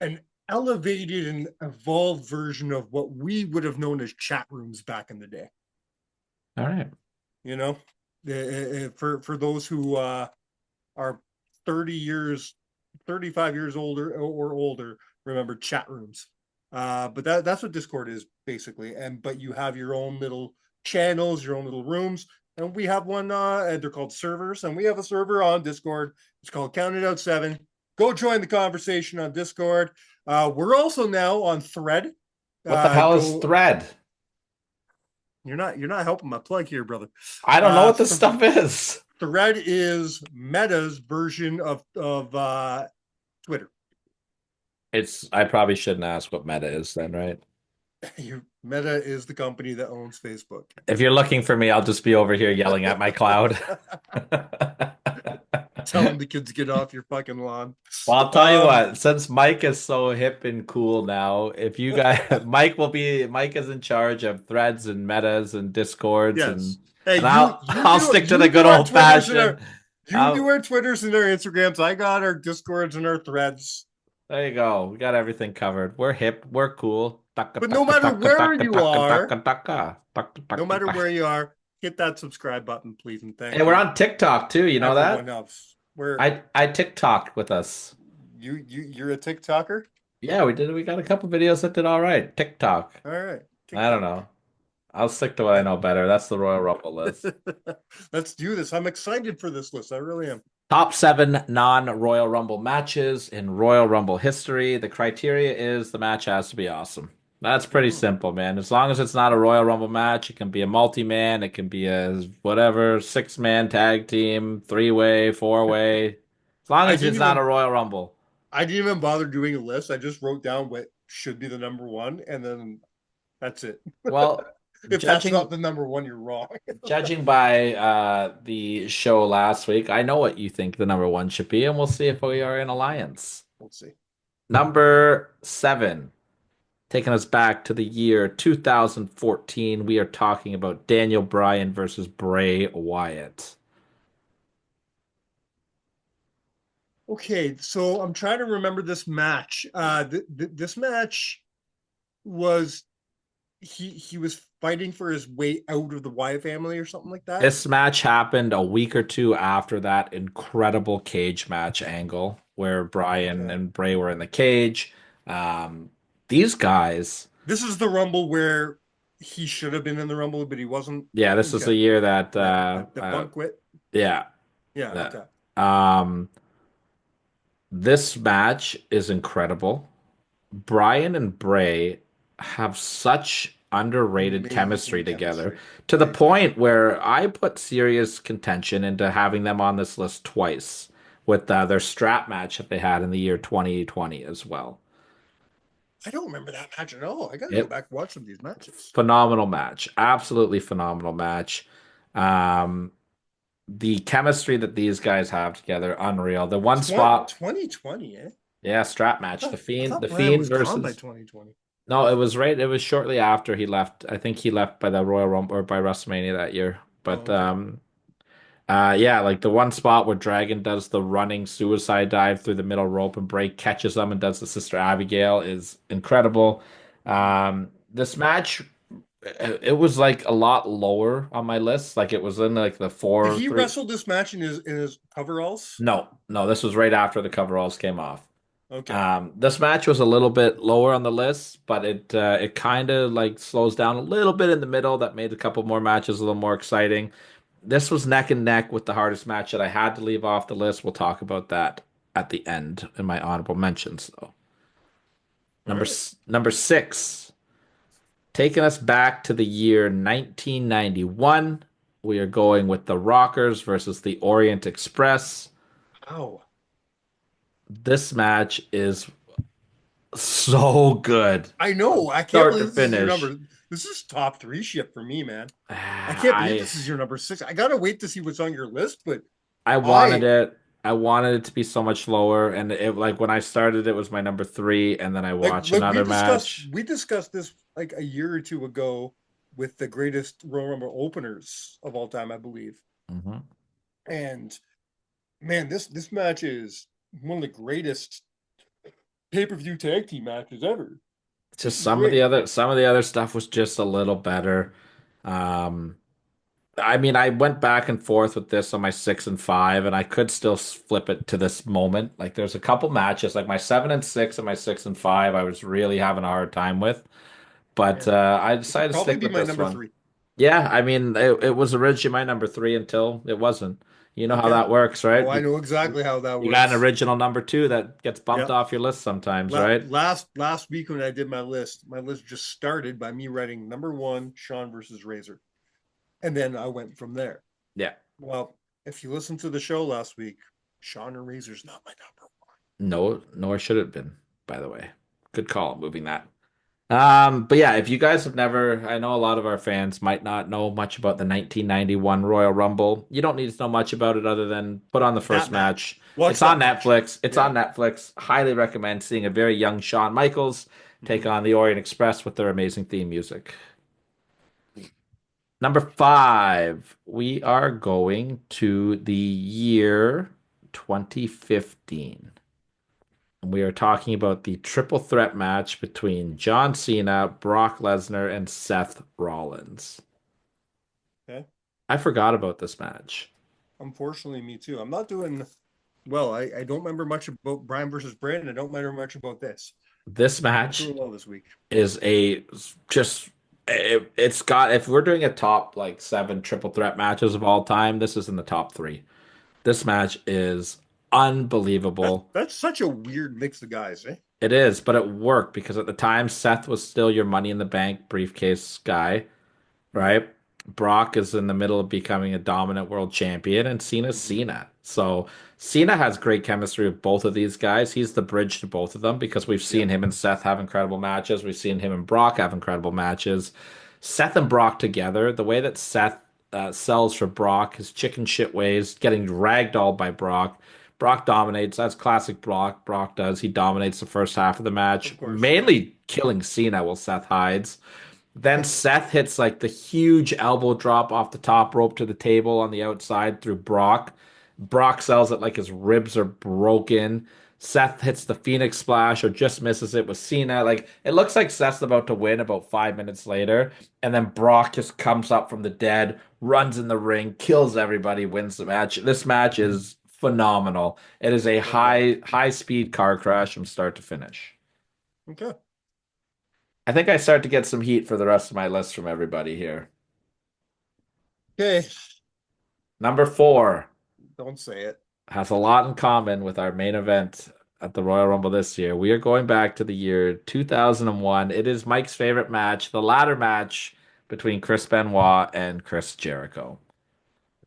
an elevated and evolved version of what we would have known as chat rooms back in the day. All right. You know, for those who are 30 years, 35 years older or older, remember chat rooms. But that's what Discord is basically. But you have your own little channels, your own little rooms. And we have one, and they're called servers. And we have a server on Discord. It's called Counted Out 7. Go join the conversation on Discord. We're also now on Thread. What the hell is Thread? You're not helping my plug here, brother. I don't know what this stuff is. Thread is Meta's version of Twitter. I probably shouldn't ask what Meta is then, right? Meta is the company that owns Facebook. If you're looking for me, I'll just be over here yelling at my cloud. Telling the kids get off your fucking lawn. Well, I'll tell you what, since Mike is so hip and cool now, if you guys Mike is in charge of threads and metas and discords yes. and I'll stick to the good old fashioned. You do our Twitters and our Instagrams. I got our Discords and our threads. There you go. We got everything covered. We're hip. We're cool. But no matter where you are, no matter where you are, hit that subscribe button, please, and thank you. Hey, we're on TikTok too. You know that? Else. I TikToked with us. You're a TikToker? Yeah, we did. We got a couple videos that did all right. TikTok. All right. TikTok. I don't know. I'll stick to what I know better. That's the Royal Rumble list. Let's do this. I'm excited for this list. I really am. Top 7 non-Royal Rumble matches in Royal Rumble history. The criteria is the match has to be awesome. That's pretty simple, man. As long as it's not a Royal Rumble match, it can be a multi-man, it can be a whatever, 6-man tag team, 3-way, 4-way. As long as it's not a Royal Rumble. I didn't even bother doing a list. I just wrote down what should be the number 1, and then that's it. Well, if that's not the number 1, you're wrong. Judging by the show last week, I know what you think the number 1 should be, and we'll see if we are in alliance. We'll see. Number 7, taking us back to the year 2014, we are talking about Daniel Bryan versus Bray Wyatt. Okay, so I'm trying to remember this match. This match was he was fighting for his way out of the Wyatt family or something like that. This match happened a week or two after that incredible cage match angle where Brian Okay. and Bray were in the cage. Um, these guys, This is the Rumble where he should have been in the Rumble, but he wasn't. yeah, this is Okay. the year that, That Punk quit. yeah, Yeah. that, Okay. um, this match is incredible. Brian and Bray have such underrated chemistry Amazing together chemistry. to the I agree. point where I put serious contention into having them on this list twice with their strap match that they had in the year 2020 as well. I don't remember that match at all. I got to go It back and watch some of these matches. phenomenal match, absolutely phenomenal match. Um, the chemistry that these guys have together, unreal. The one spot, 2020, eh? yeah, strap match. I The thought Brian Fiend was gone by versus. 2020. No, it was right. It was shortly after he left. I think he left by the Royal Rumble or by WrestleMania that year. Oh, But okay. yeah, like the one spot where Dragon does the running suicide dive through the middle rope and Bray catches them and does the Sister Abigail is incredible. This match, it was like a lot lower on my list. Like it was in like the Did four, he three. wrestle this match in his coveralls? No, no, this was right after the coveralls came off. Okay. This match was a little bit lower on the list, but it kind of like slows down a little bit in the middle. That made a couple more matches a little more exciting. This was neck and neck with the hardest match that I had to leave off the list. We'll talk about that at the end in my honorable mentions, though. All right. Number six, taking us back to the year 1991. We are going with the Rockers versus the Orient Express. Wow. This match is so good I from know. I can't start to believe this is your finish. number. This is top three shit for me, man. I can't believe I this is your number six. I gotta wait to see what's on your list, but I wanted I it. I wanted it to be so much lower, and it like when I started, it was my number three, and then I watched like another match. we discussed this like a year or two ago with the greatest Royal Rumble openers of all time, I believe. Mhm. And man, this match is one of the greatest pay-per-view tag team matches ever. This Just is great. some of the other stuff was just a little better. Um, I mean, I went back and forth with this on my six and five, and I could still flip it to this moment. Like, there's a couple matches, like my seven and six and my six and five, I was really having a hard time with, but Man, I this would decided to probably stick be with my this number one. three. Yeah, I mean, it was originally my number three until it wasn't. You know how Okay. that works, Oh, right? I know exactly how that You got an works. original number two that gets bumped Yep. off your list sometimes, right? Last week when I did my list just started by me writing number one, Sean versus Razor. And then I went from there. Yeah. Well, if you listened to the show last week, Sean or Razor's not my number one. No, nor should it have been, by the way. Good call moving that. But yeah, if you guys have never, I know a lot of our fans might not know much about the 1991 Royal Rumble. You don't need to know much about it other than put on the first That match. match. Watch It's on that match. Netflix. It's Yeah. on Netflix. Highly recommend seeing a very young Shawn Michaels take Mhm. on the Orient Express with their amazing theme music. Number five, we are going to the year 2015. We are talking about the triple threat match between John Cena, Brock Lesnar, and Seth Rollins. Okay. I forgot about this match. Unfortunately, me too. I'm not doing well. I don't remember much about Brian versus Brandon. I don't remember much about this. This Not match doing well this week. is a just it's got if we're doing a top like seven triple threat matches of all time, this is in the top three. This match is unbelievable. That's such a weird mix of guys, eh? It is, but it worked because at the time Seth was still your money in the bank briefcase guy, Yeah. right? Brock is in the middle of becoming a dominant world champion, and Cena's Mhm. Cena. So Cena has great chemistry with both of these guys. He's the bridge to both of them because we've Yeah. seen him and Seth have incredible matches. We've seen him and Brock have incredible matches. Seth and Brock together, the way that Seth sells for Brock, his chicken shit ways, getting ragdolled by Brock. Brock dominates. That's classic Brock. Brock does. He dominates the first half of the match, Of course. mainly killing Cena while Seth hides. Then Seth hits like the huge elbow drop off the top rope to the table on the outside through Brock. Brock sells it like his ribs are broken. Seth hits the Phoenix Splash or just misses it with Cena. Like it looks like Seth's about to win about 5 minutes later, and then Brock just comes up from the dead, runs in the ring, kills everybody, wins the match. This match is phenomenal. It is a high speed car crash from start to finish. Okay. I think I start to get some heat for the rest of my list from everybody here. Okay. Number 4 Don't say it. has a lot in common with our main event at the Royal Rumble this year. We are going back to the year 2001. It is Mike's favorite match, the ladder match between Chris Benoit and Chris Jericho.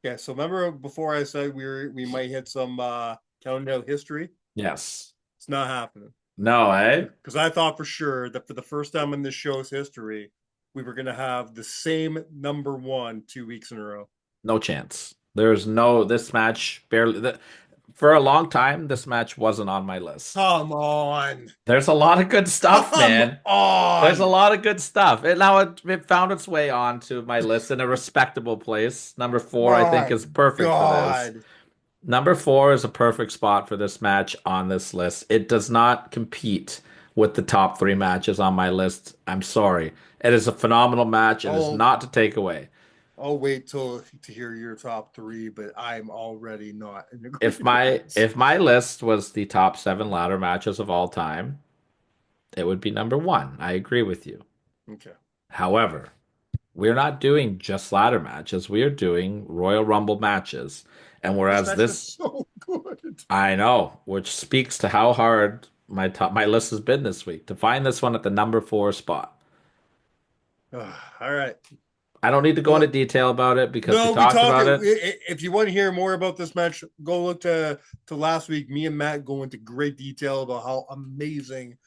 Okay, so remember before I said we might hit some counting out history? Yes. It's not happening. No, eh? Because I thought for sure that for the first time in this show's history, we were gonna have the same number one 2 weeks in a row. No chance. There's no, this match barely, for a long time, this match wasn't on my list. Come on. There's a lot of good stuff, man. There's a On. lot of good stuff. And now it found its way onto my list in a respectable place. Number 4, I think, My is perfect for this. God. Number 4 is a perfect spot for this match on this list. It does not compete with the top 3 matches on my list. I'm sorry. It is a phenomenal match. It is Oh, not to take away. I'll wait till to hear your top three, but I'm already not in If agreement. my list was the top 7 ladder matches of all time, it would be number 1. I agree with you. Okay. However, we're not doing just ladder matches. We are doing Royal Rumble matches. And This whereas match is this, so good. I know, which speaks to how hard my list has been this week to find this one at the number 4 spot. All right. I don't need to go into detail about it because we No, we talked talked. about it. If you want to hear more about this match, go look to last week. Me and Matt go into great detail about how amazing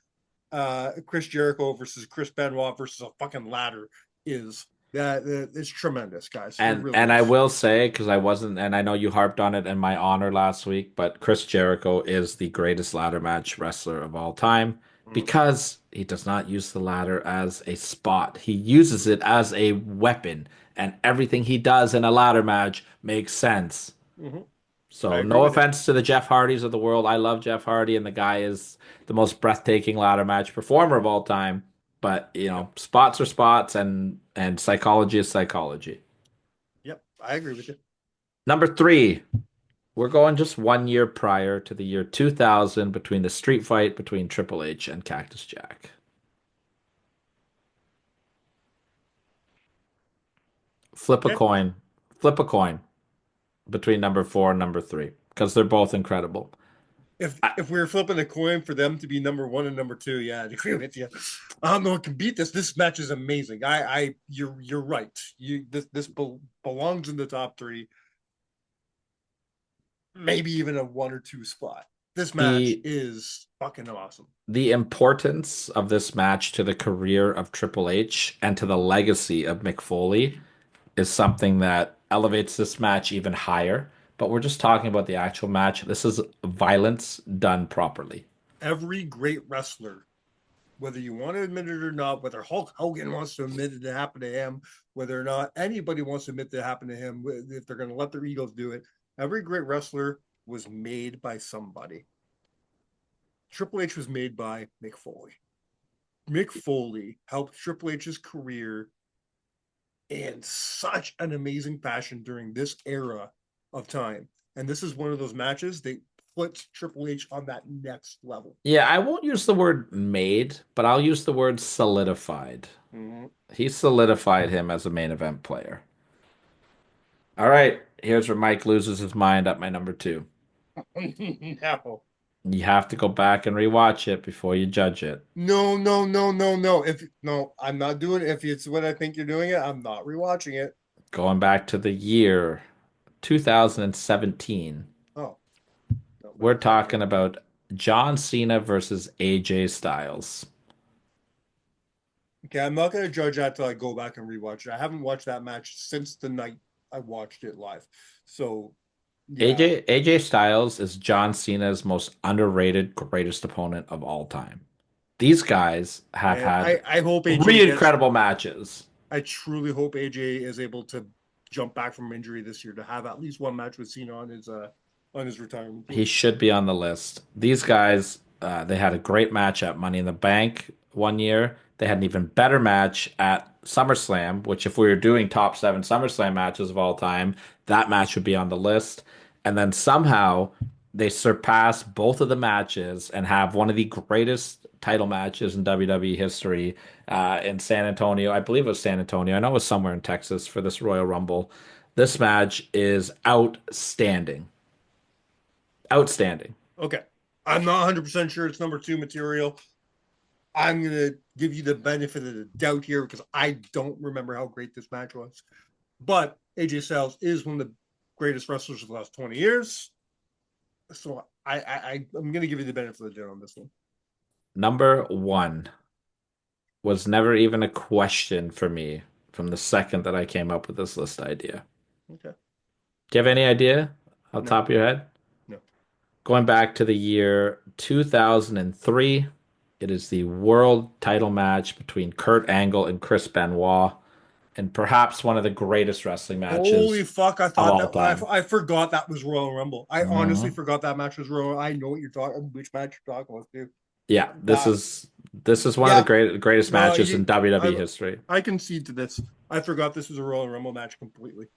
Chris Jericho versus Chris Benoit versus a fucking ladder is. That it's tremendous, guys. It really And I is. will say, because I wasn't, and I know you harped on it in my honor last week, but Chris Jericho is the greatest ladder match wrestler of all time because he does not use the ladder as a spot. He uses it as a weapon, and everything he does in a ladder match makes sense. Mm-hmm. I So, agree no with you. offense to the Jeff Hardys of the world. I love Jeff Hardy, and the guy is the most breathtaking ladder match performer of all time. But, spots are spots, and psychology is psychology. Yep, I agree with you. Number 3, we're going just 1 year prior to the year 2000 between the street fight between Triple H and Cactus Jack. Flip a Okay. coin. Flip a coin between number 4 and number 3 because they're both incredible. If we were flipping a coin for them to be number one and number two, yeah, I'd agree with you. I don't know who can beat this. This match is amazing. You're right. This belongs in the top three, maybe even a 1 or 2 spot. This match The is fucking awesome. the importance of this match to the career of Triple H and to the legacy of Mick Foley is something that elevates this match even higher. But we're just talking about the actual match. This is violence done properly. Every great wrestler, whether you want to admit it or not, whether Hulk Hogan wants to admit it happened to him, whether or not anybody wants to admit that happened to him, if they're going to let their egos do it, every great wrestler was made by somebody. Triple H was made by Mick Foley. Mick Foley helped Triple H's career in such an amazing fashion during this era of time. And this is one of those matches that puts Triple H on that next level. Yeah, I won't use the word made, but I'll use the word solidified. Mm-hmm. He solidified him as a main event player. All right, here's where Mike loses his mind at my number 2. No. You have to go back and rewatch it before you judge it. No. If no, I'm not doing it. If it's what I think you're doing it, I'm not rewatching it. Going back to the year 2017, Oh, no, we're talking about John Cena versus AJ Styles. okay, I'm not going to judge that till I go back and rewatch it. I haven't watched that match since the night I watched it live. So, yeah. AJ Styles is John Cena's most underrated, greatest opponent of all time. These guys have And had I hope AJ three incredible matches. I truly hope AJ is able to jump back from injury this year to have at least one match with Cena on his retirement He tour. should be on the list. These guys, they had a great match at Money in the Bank one year. They had an even better match at SummerSlam, which if we were doing top seven SummerSlam matches of all time, that match would be on the list. And then somehow they surpass both of the matches and have one of the greatest title matches in WWE history in San Antonio. I believe it was San Antonio. I know it was somewhere in Texas for this Royal Rumble. This match is outstanding. Outstanding. Okay. I'm not 100% sure it's number two material. I'm going to give you the benefit of the doubt here because I don't remember how great this match was. But AJ Styles is one of the greatest wrestlers of the last 20 years. So I'm going to give you the benefit of the doubt on this one. Number one was never even a question for me from the second that I came up with this list idea. Okay. Do you have any idea off the No. top of your head? No. Going back to the year 2003, it is the world title match between Kurt Angle and Chris Benoit, and perhaps one of the greatest wrestling Holy matches fuck! I of thought all that time. I forgot that was Royal Rumble. I honestly Mhm. forgot that match was Royal. I know what you're talking, which match you're talking about, too. Yeah, this That is this is one of the yeah, greatest no, matches in WWE I history. I concede to this. I forgot this was a Royal Rumble match completely.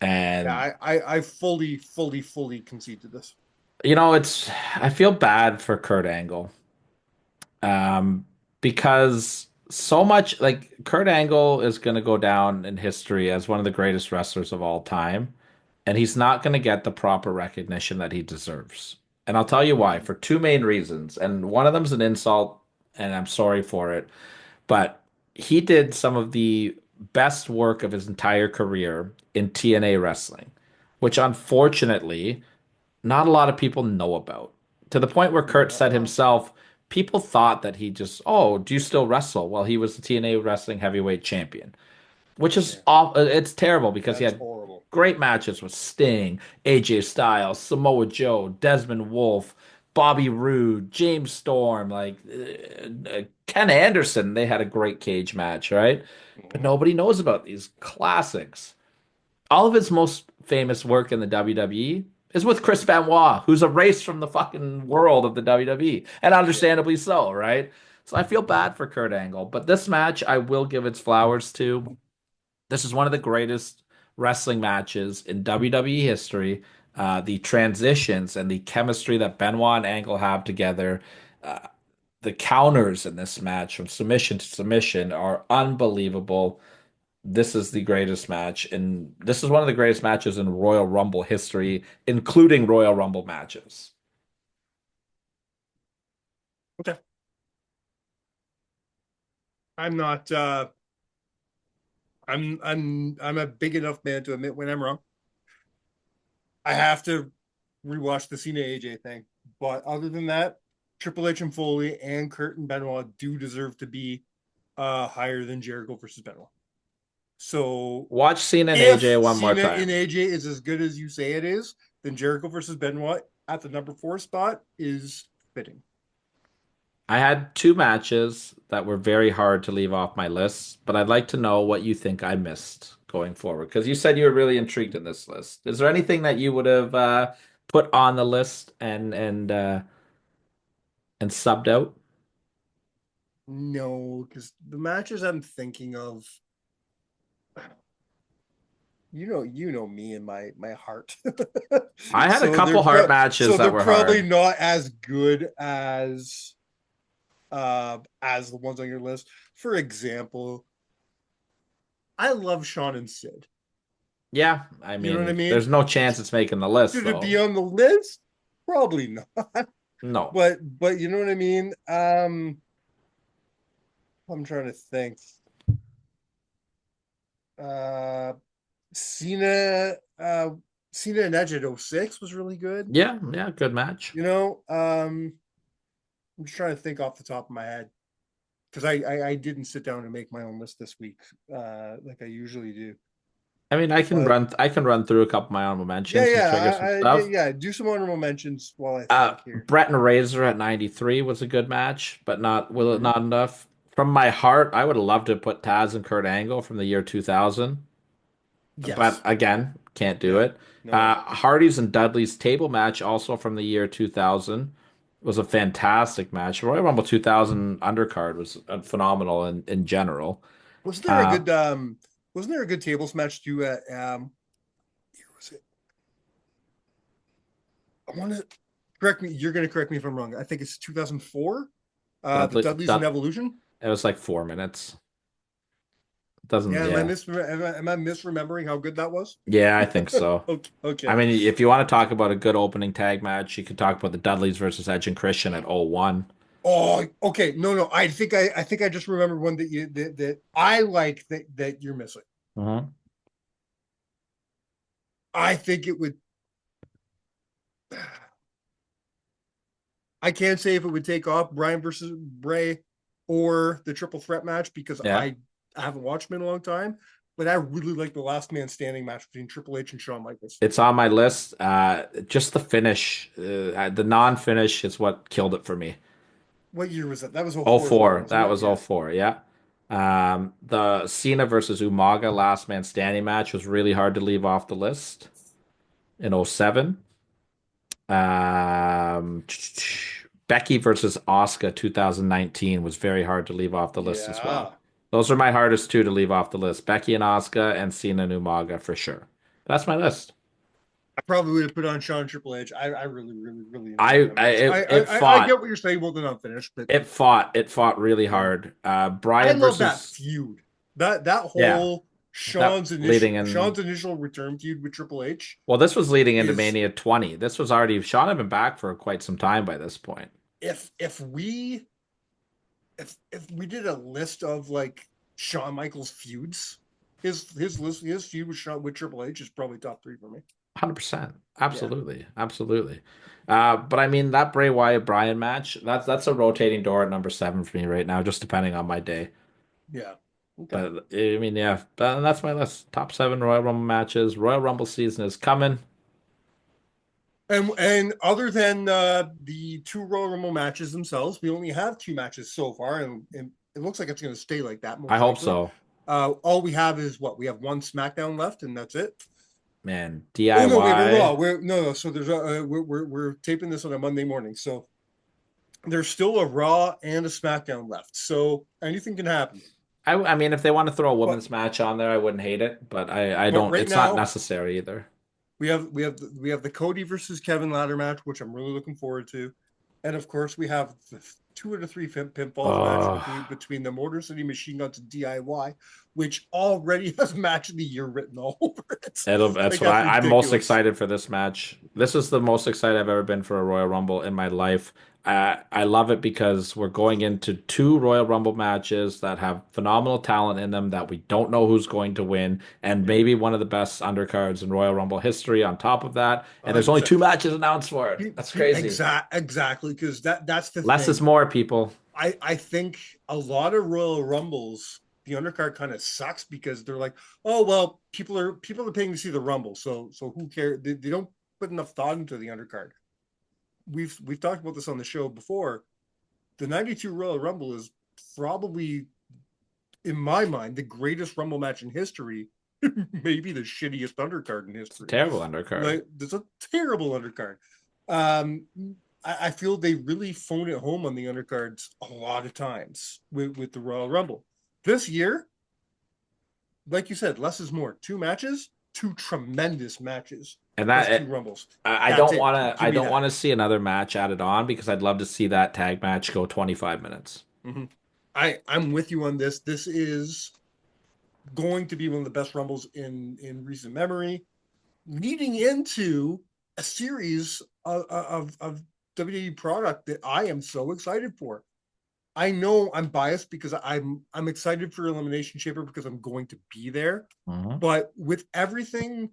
Yeah, And I fully concede to this. it's I feel bad for Kurt Angle. Um, because so much like Kurt Angle is going to go down in history as one of the greatest wrestlers of all time, and he's not going to get the proper recognition that he deserves. And I'll tell you why, for two main reasons. And one of them's an insult, and I'm sorry for it, but he did some of the best work of his entire career in TNA wrestling, which unfortunately not a lot of people know about. To the point where Kurt said No, himself, people thought that he just, oh, do you still wrestle? Well, he was the TNA wrestling heavyweight champion, which is yeah, off. It's terrible because he that's had horrible. great matches with Sting, AJ Styles, Samoa Joe, Desmond Wolfe, Bobby Roode, James Storm, like Ken Anderson. They had a great cage match, right? But Mhm. nobody knows about these classics. All of his most famous work in the WWE is with Chris Benoit, who's erased from the fucking world of the WWE, and Yeah, understandably so, right? So I feel bad for Kurt Angle, but this match I will give its flowers to. This is one of the greatest wrestling matches in WWE history. The transitions and the chemistry that Benoit and Angle have together, uh, the counters in this match from submission to submission are unbelievable. This is the greatest match, and this is one of the greatest matches in Royal Rumble history, including Royal Rumble matches. okay. I'm not. I'm a big enough man to admit when I'm wrong. I have to rewatch the Cena AJ thing, but other than that, Triple H and Foley and Kurt and Benoit do deserve to be higher than Jericho versus Benoit. So Watch Cena and AJ if one more Cena time. in AJ is as good as you say it is, then Jericho versus Benoit at the number four spot is fitting. I had two matches that were very hard to leave off my list, but I'd like to know what you think I missed going forward because you said you were really intrigued in this list. Is there anything that you would have put on the list and subbed out? No, because the matches I'm thinking of, you know me and my heart. I had a so couple heart so matches that they're were probably hard. not as good as the ones on your list. For example, I love Sean and Sid. Yeah, I You know what I mean, mean? there's no chance it's making the list Should it be though. on the list? Probably not. No. But you know what I mean? I'm trying to think. Uh Cena Cena and Edge at '06 was really good. Yeah, yeah, good match. You know, I'm just trying to think off the top of my head because I didn't sit down and make my own list this week, like I usually do. I mean, But I can run through a couple of my honorable mentions to trigger some stuff. yeah, do some honorable mentions while I think here. Brett and Razor at 93 was a good match, but Mhm. not enough. From my heart, I would have loved to put Taz and Kurt Angle from the year 2000. but Yes. again, can't do No. it. No. Hardy's and Dudley's table match, also from the year 2000, was a fantastic match. Royal Rumble 2000 undercard was phenomenal in general. Wasn't there a Uh, good wasn't there a good tables match too at here was it? I want to correct me. You're going to correct me if I'm wrong. I think it's 2004. The Dudley, Dudleys and Evolution. it was like 4 minutes. Doesn't, Yeah, yeah. am I misremembering how good that was? Yeah, I think so. Okay, I okay. mean, if you want to talk about a good opening tag match, you could talk about the Dudleys versus Edge and Christian at 01. Oh, okay. No, no. I think I just remembered one that I like that you're missing. Mhm. I think it would. I can't say if it would take off Brian versus Bray or the triple threat match because Yeah. I haven't watched them in a long time. But I really like the last man standing match between Triple H and Shawn Michaels. It's on my list. Just the finish, the non-finish is what killed it for me. What year was that? That was Oh 04 as well, 04. wasn't That it? was Yeah. 04. Yeah. The Cena versus Umaga last man standing match was really hard to leave off the list in 07. Um, Becky versus Asuka 2019 was very hard to leave off the list as well. Yeah. Those are my hardest two to leave off the list. Becky and Asuka and Cena and Umaga for sure. That's my list. I probably would have put on Shawn Triple H. I really, really, really enjoyed that match. It I fought. get what you're saying. Well, they're not finished, but It fought really yeah. hard. I Brian love that versus feud. That yeah, whole that leading in. Sean's initial return feud with Triple H Well, this was leading into is Mania 20. This was already Sean had been back for quite some time by this point. if we if we did a list of like Shawn Michaels feuds, his feud with Triple H is probably top three for me. 100%. Yeah, Absolutely. Absolutely. But I mean that Bray Wyatt Bryan match, that's a rotating door at number 7 for me right now, just depending on my day. yeah, okay. But I mean, yeah, that's my list. Top 7 Royal Rumble matches. Royal Rumble season is coming. And other than the two Royal Rumble matches themselves, we only have two matches so far, and it looks like it's going to stay like that I most hope likely. so. All we have is what we have one SmackDown left, and that's it. Man, Oh no, wait, we're Raw. DIY. We're no. So there's we're taping this on a Monday morning, so there's still a Raw and a SmackDown left. So anything can happen. I mean, if they want to throw a But women's match on there, I wouldn't hate it, but I but don't. right It's not now necessary either. we have the Cody versus Kevin ladder match, which I'm really looking forward to, and of course we have the 2 out of 3 pinfalls match Oh, between the Motor City Machine Guns and DIY, which already has match of the year written all over it. that's Like what that's I'm most ridiculous. excited for this match. This is the most excited I've ever been for a Royal Rumble in my life. I love it because we're going into 2 Royal Rumble matches that have phenomenal talent in them that we don't know who's going to win, and Yep, maybe one of the best undercards in Royal Rumble history on top of that. And there's only 100%. 2 matches announced for it. That's crazy. Exactly, because that's the Less is thing. more, people. I think a lot of Royal Rumbles, the undercard kind of sucks because they're like, oh well, people are paying to see the Rumble, so who cares? They don't put enough thought into the undercard. We've talked about this on the show before. The '92 Royal Rumble is probably, in my mind, the greatest Rumble match in history. Maybe the shittiest undercard in It's a history. terrible undercard. Like, there's a terrible undercard. Um, I feel they really phone it home on the undercards a lot of times with the Royal Rumble. This year, like you said, less is more. 2 matches, 2 tremendous matches, And plus two that Rumbles. I That's don't it. want to Give I me don't that. want to see another match added on because I'd love to see that tag match go 25 minutes. Mhm. I'm with you on this. This is going to be one of the best Rumbles in recent memory, leading into a series of WWE product that I am so excited for. I know I'm biased because I'm excited for Elimination Chamber because I'm going to be there. Mhm. But with everything,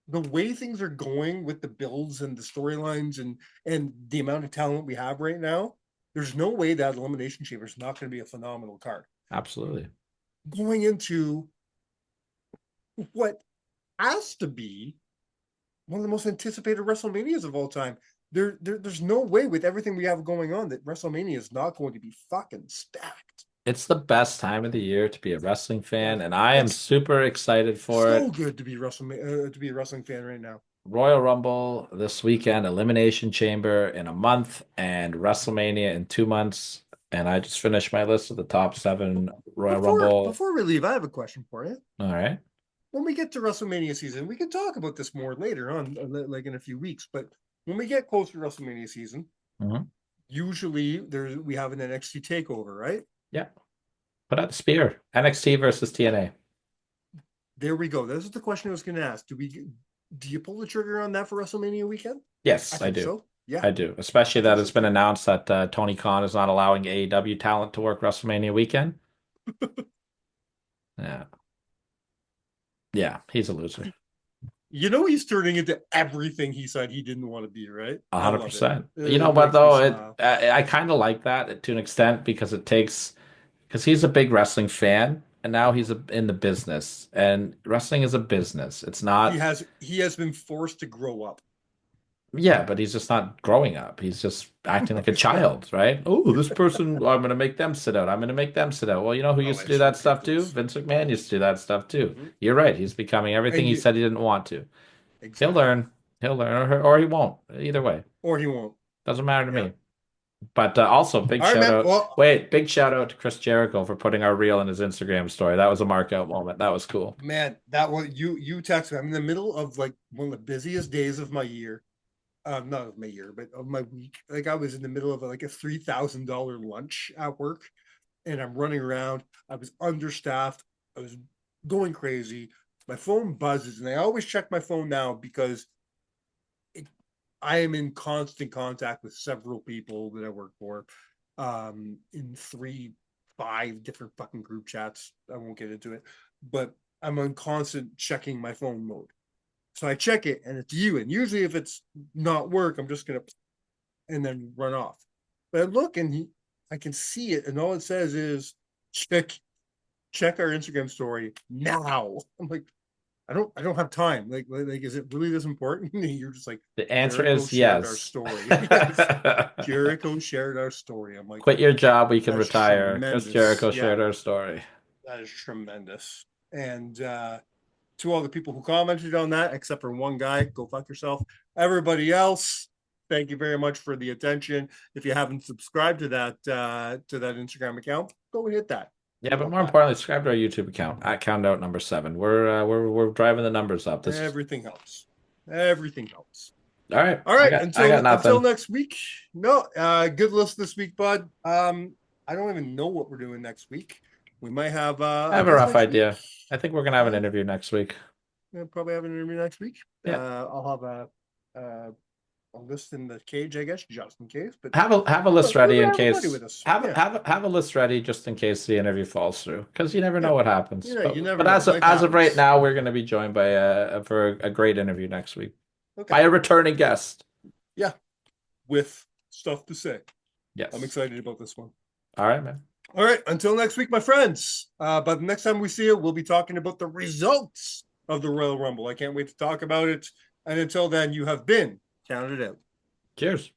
the way things are going with the builds and the storylines and the amount of talent we have right now, there's no way that Elimination Chamber is not going to be a phenomenal card. Absolutely. Going into what has to be one of the most anticipated WrestleManias of all time. There's no way with everything we have going on that WrestleMania is not going to be fucking stacked. It's the best time of the year to be a wrestling fan, and I am super excited for So it. good to be to be a wrestling fan right now. Royal Rumble this weekend, Elimination Chamber in a month, and WrestleMania in 2 months. And I just finished my list of the top 7 Royal Rumble. Before we leave, I have a question for you. All right. When we get to WrestleMania season, we can talk about this more later on, like in a few weeks. But when we get closer to WrestleMania season, usually we have an NXT takeover, right? Yeah. Put out the spear. NXT versus TNA. There we go. This is the question I was going to ask. Do you pull the trigger on that for WrestleMania weekend? Yes, I do. So. Yeah, I do. Especially that it's been announced that Tony Khan is not allowing AEW talent to work WrestleMania weekend. Yeah. Yeah, he's a loser. You know he's turning into everything he said he didn't want to be, right? 100%. You know what though? I kind of like that to an extent because he's a big wrestling fan and now he's in the business, and wrestling is a business. It's not. He has been forced to grow up. Yeah, but he's just not growing up. He's just acting like a child, right? Oh, this person, I'm going to make them sit out. I'm going to make them sit out. Well, you know who used to do that stuff too? Vince McMahon used to do that stuff too. Mm-hmm. You're right. He's becoming everything he said he didn't want to. Exactly. He'll learn, or he won't. Either way. Or he won't. Doesn't matter to me. But also, big shout out. Big shout out to Chris Jericho for putting our reel in his Instagram story. That was a mark out moment. That was cool. Man, that was you texted me. I'm in the middle of like one of the busiest days of my year. Not of my year, but of my week. Like I was in the middle of like a $3,000 lunch at work, and I'm running around. I was understaffed. I was going crazy. My phone buzzes, and I always check my phone now because I am in constant contact with several people that I work for, in 5 different fucking group chats. I won't get into it, but I'm on constant checking my phone mode. So I check it, and it's you. And usually, if it's not work, I'm just gonna and then run off. But I look, and I can see it, and all it says is check our Instagram story now. I'm like, I don't have time. Like, is it really this important? You're just like, the answer is yes. Our story. Yes. Jericho shared our story. I'm like, quit your job, we can retire. Chris Jericho shared our story. That is tremendous. And to all the people who commented on that, except for one guy, go fuck yourself. Everybody else, thank you very much for the attention. If you haven't subscribed to that Instagram account, go and hit that. Yeah, but more importantly, subscribe to our YouTube account at Countout number 7. We're driving the numbers up. Everything helps. Everything helps. All right. Until next week. No, good list this week, bud. I don't even know what we're doing next week. We might have. I have a rough idea. I think we're gonna have an interview next week. We'll probably have an interview next week. Yeah. I'll have a list in the cage, I guess, just in case. But have a list ready in case. Have a list ready just in case the interview falls through, because you never know what happens. Yeah, you never but as of right now, we're going to be joined by for a great interview next week by a returning guest. Yeah, with stuff to say. Yes, I'm excited about this one. All right, man. All right, until next week, my friends. But the next time we see you, we'll be talking about the results of the Royal Rumble. I can't wait to talk about it. And until then, you have been counted out. Cheers.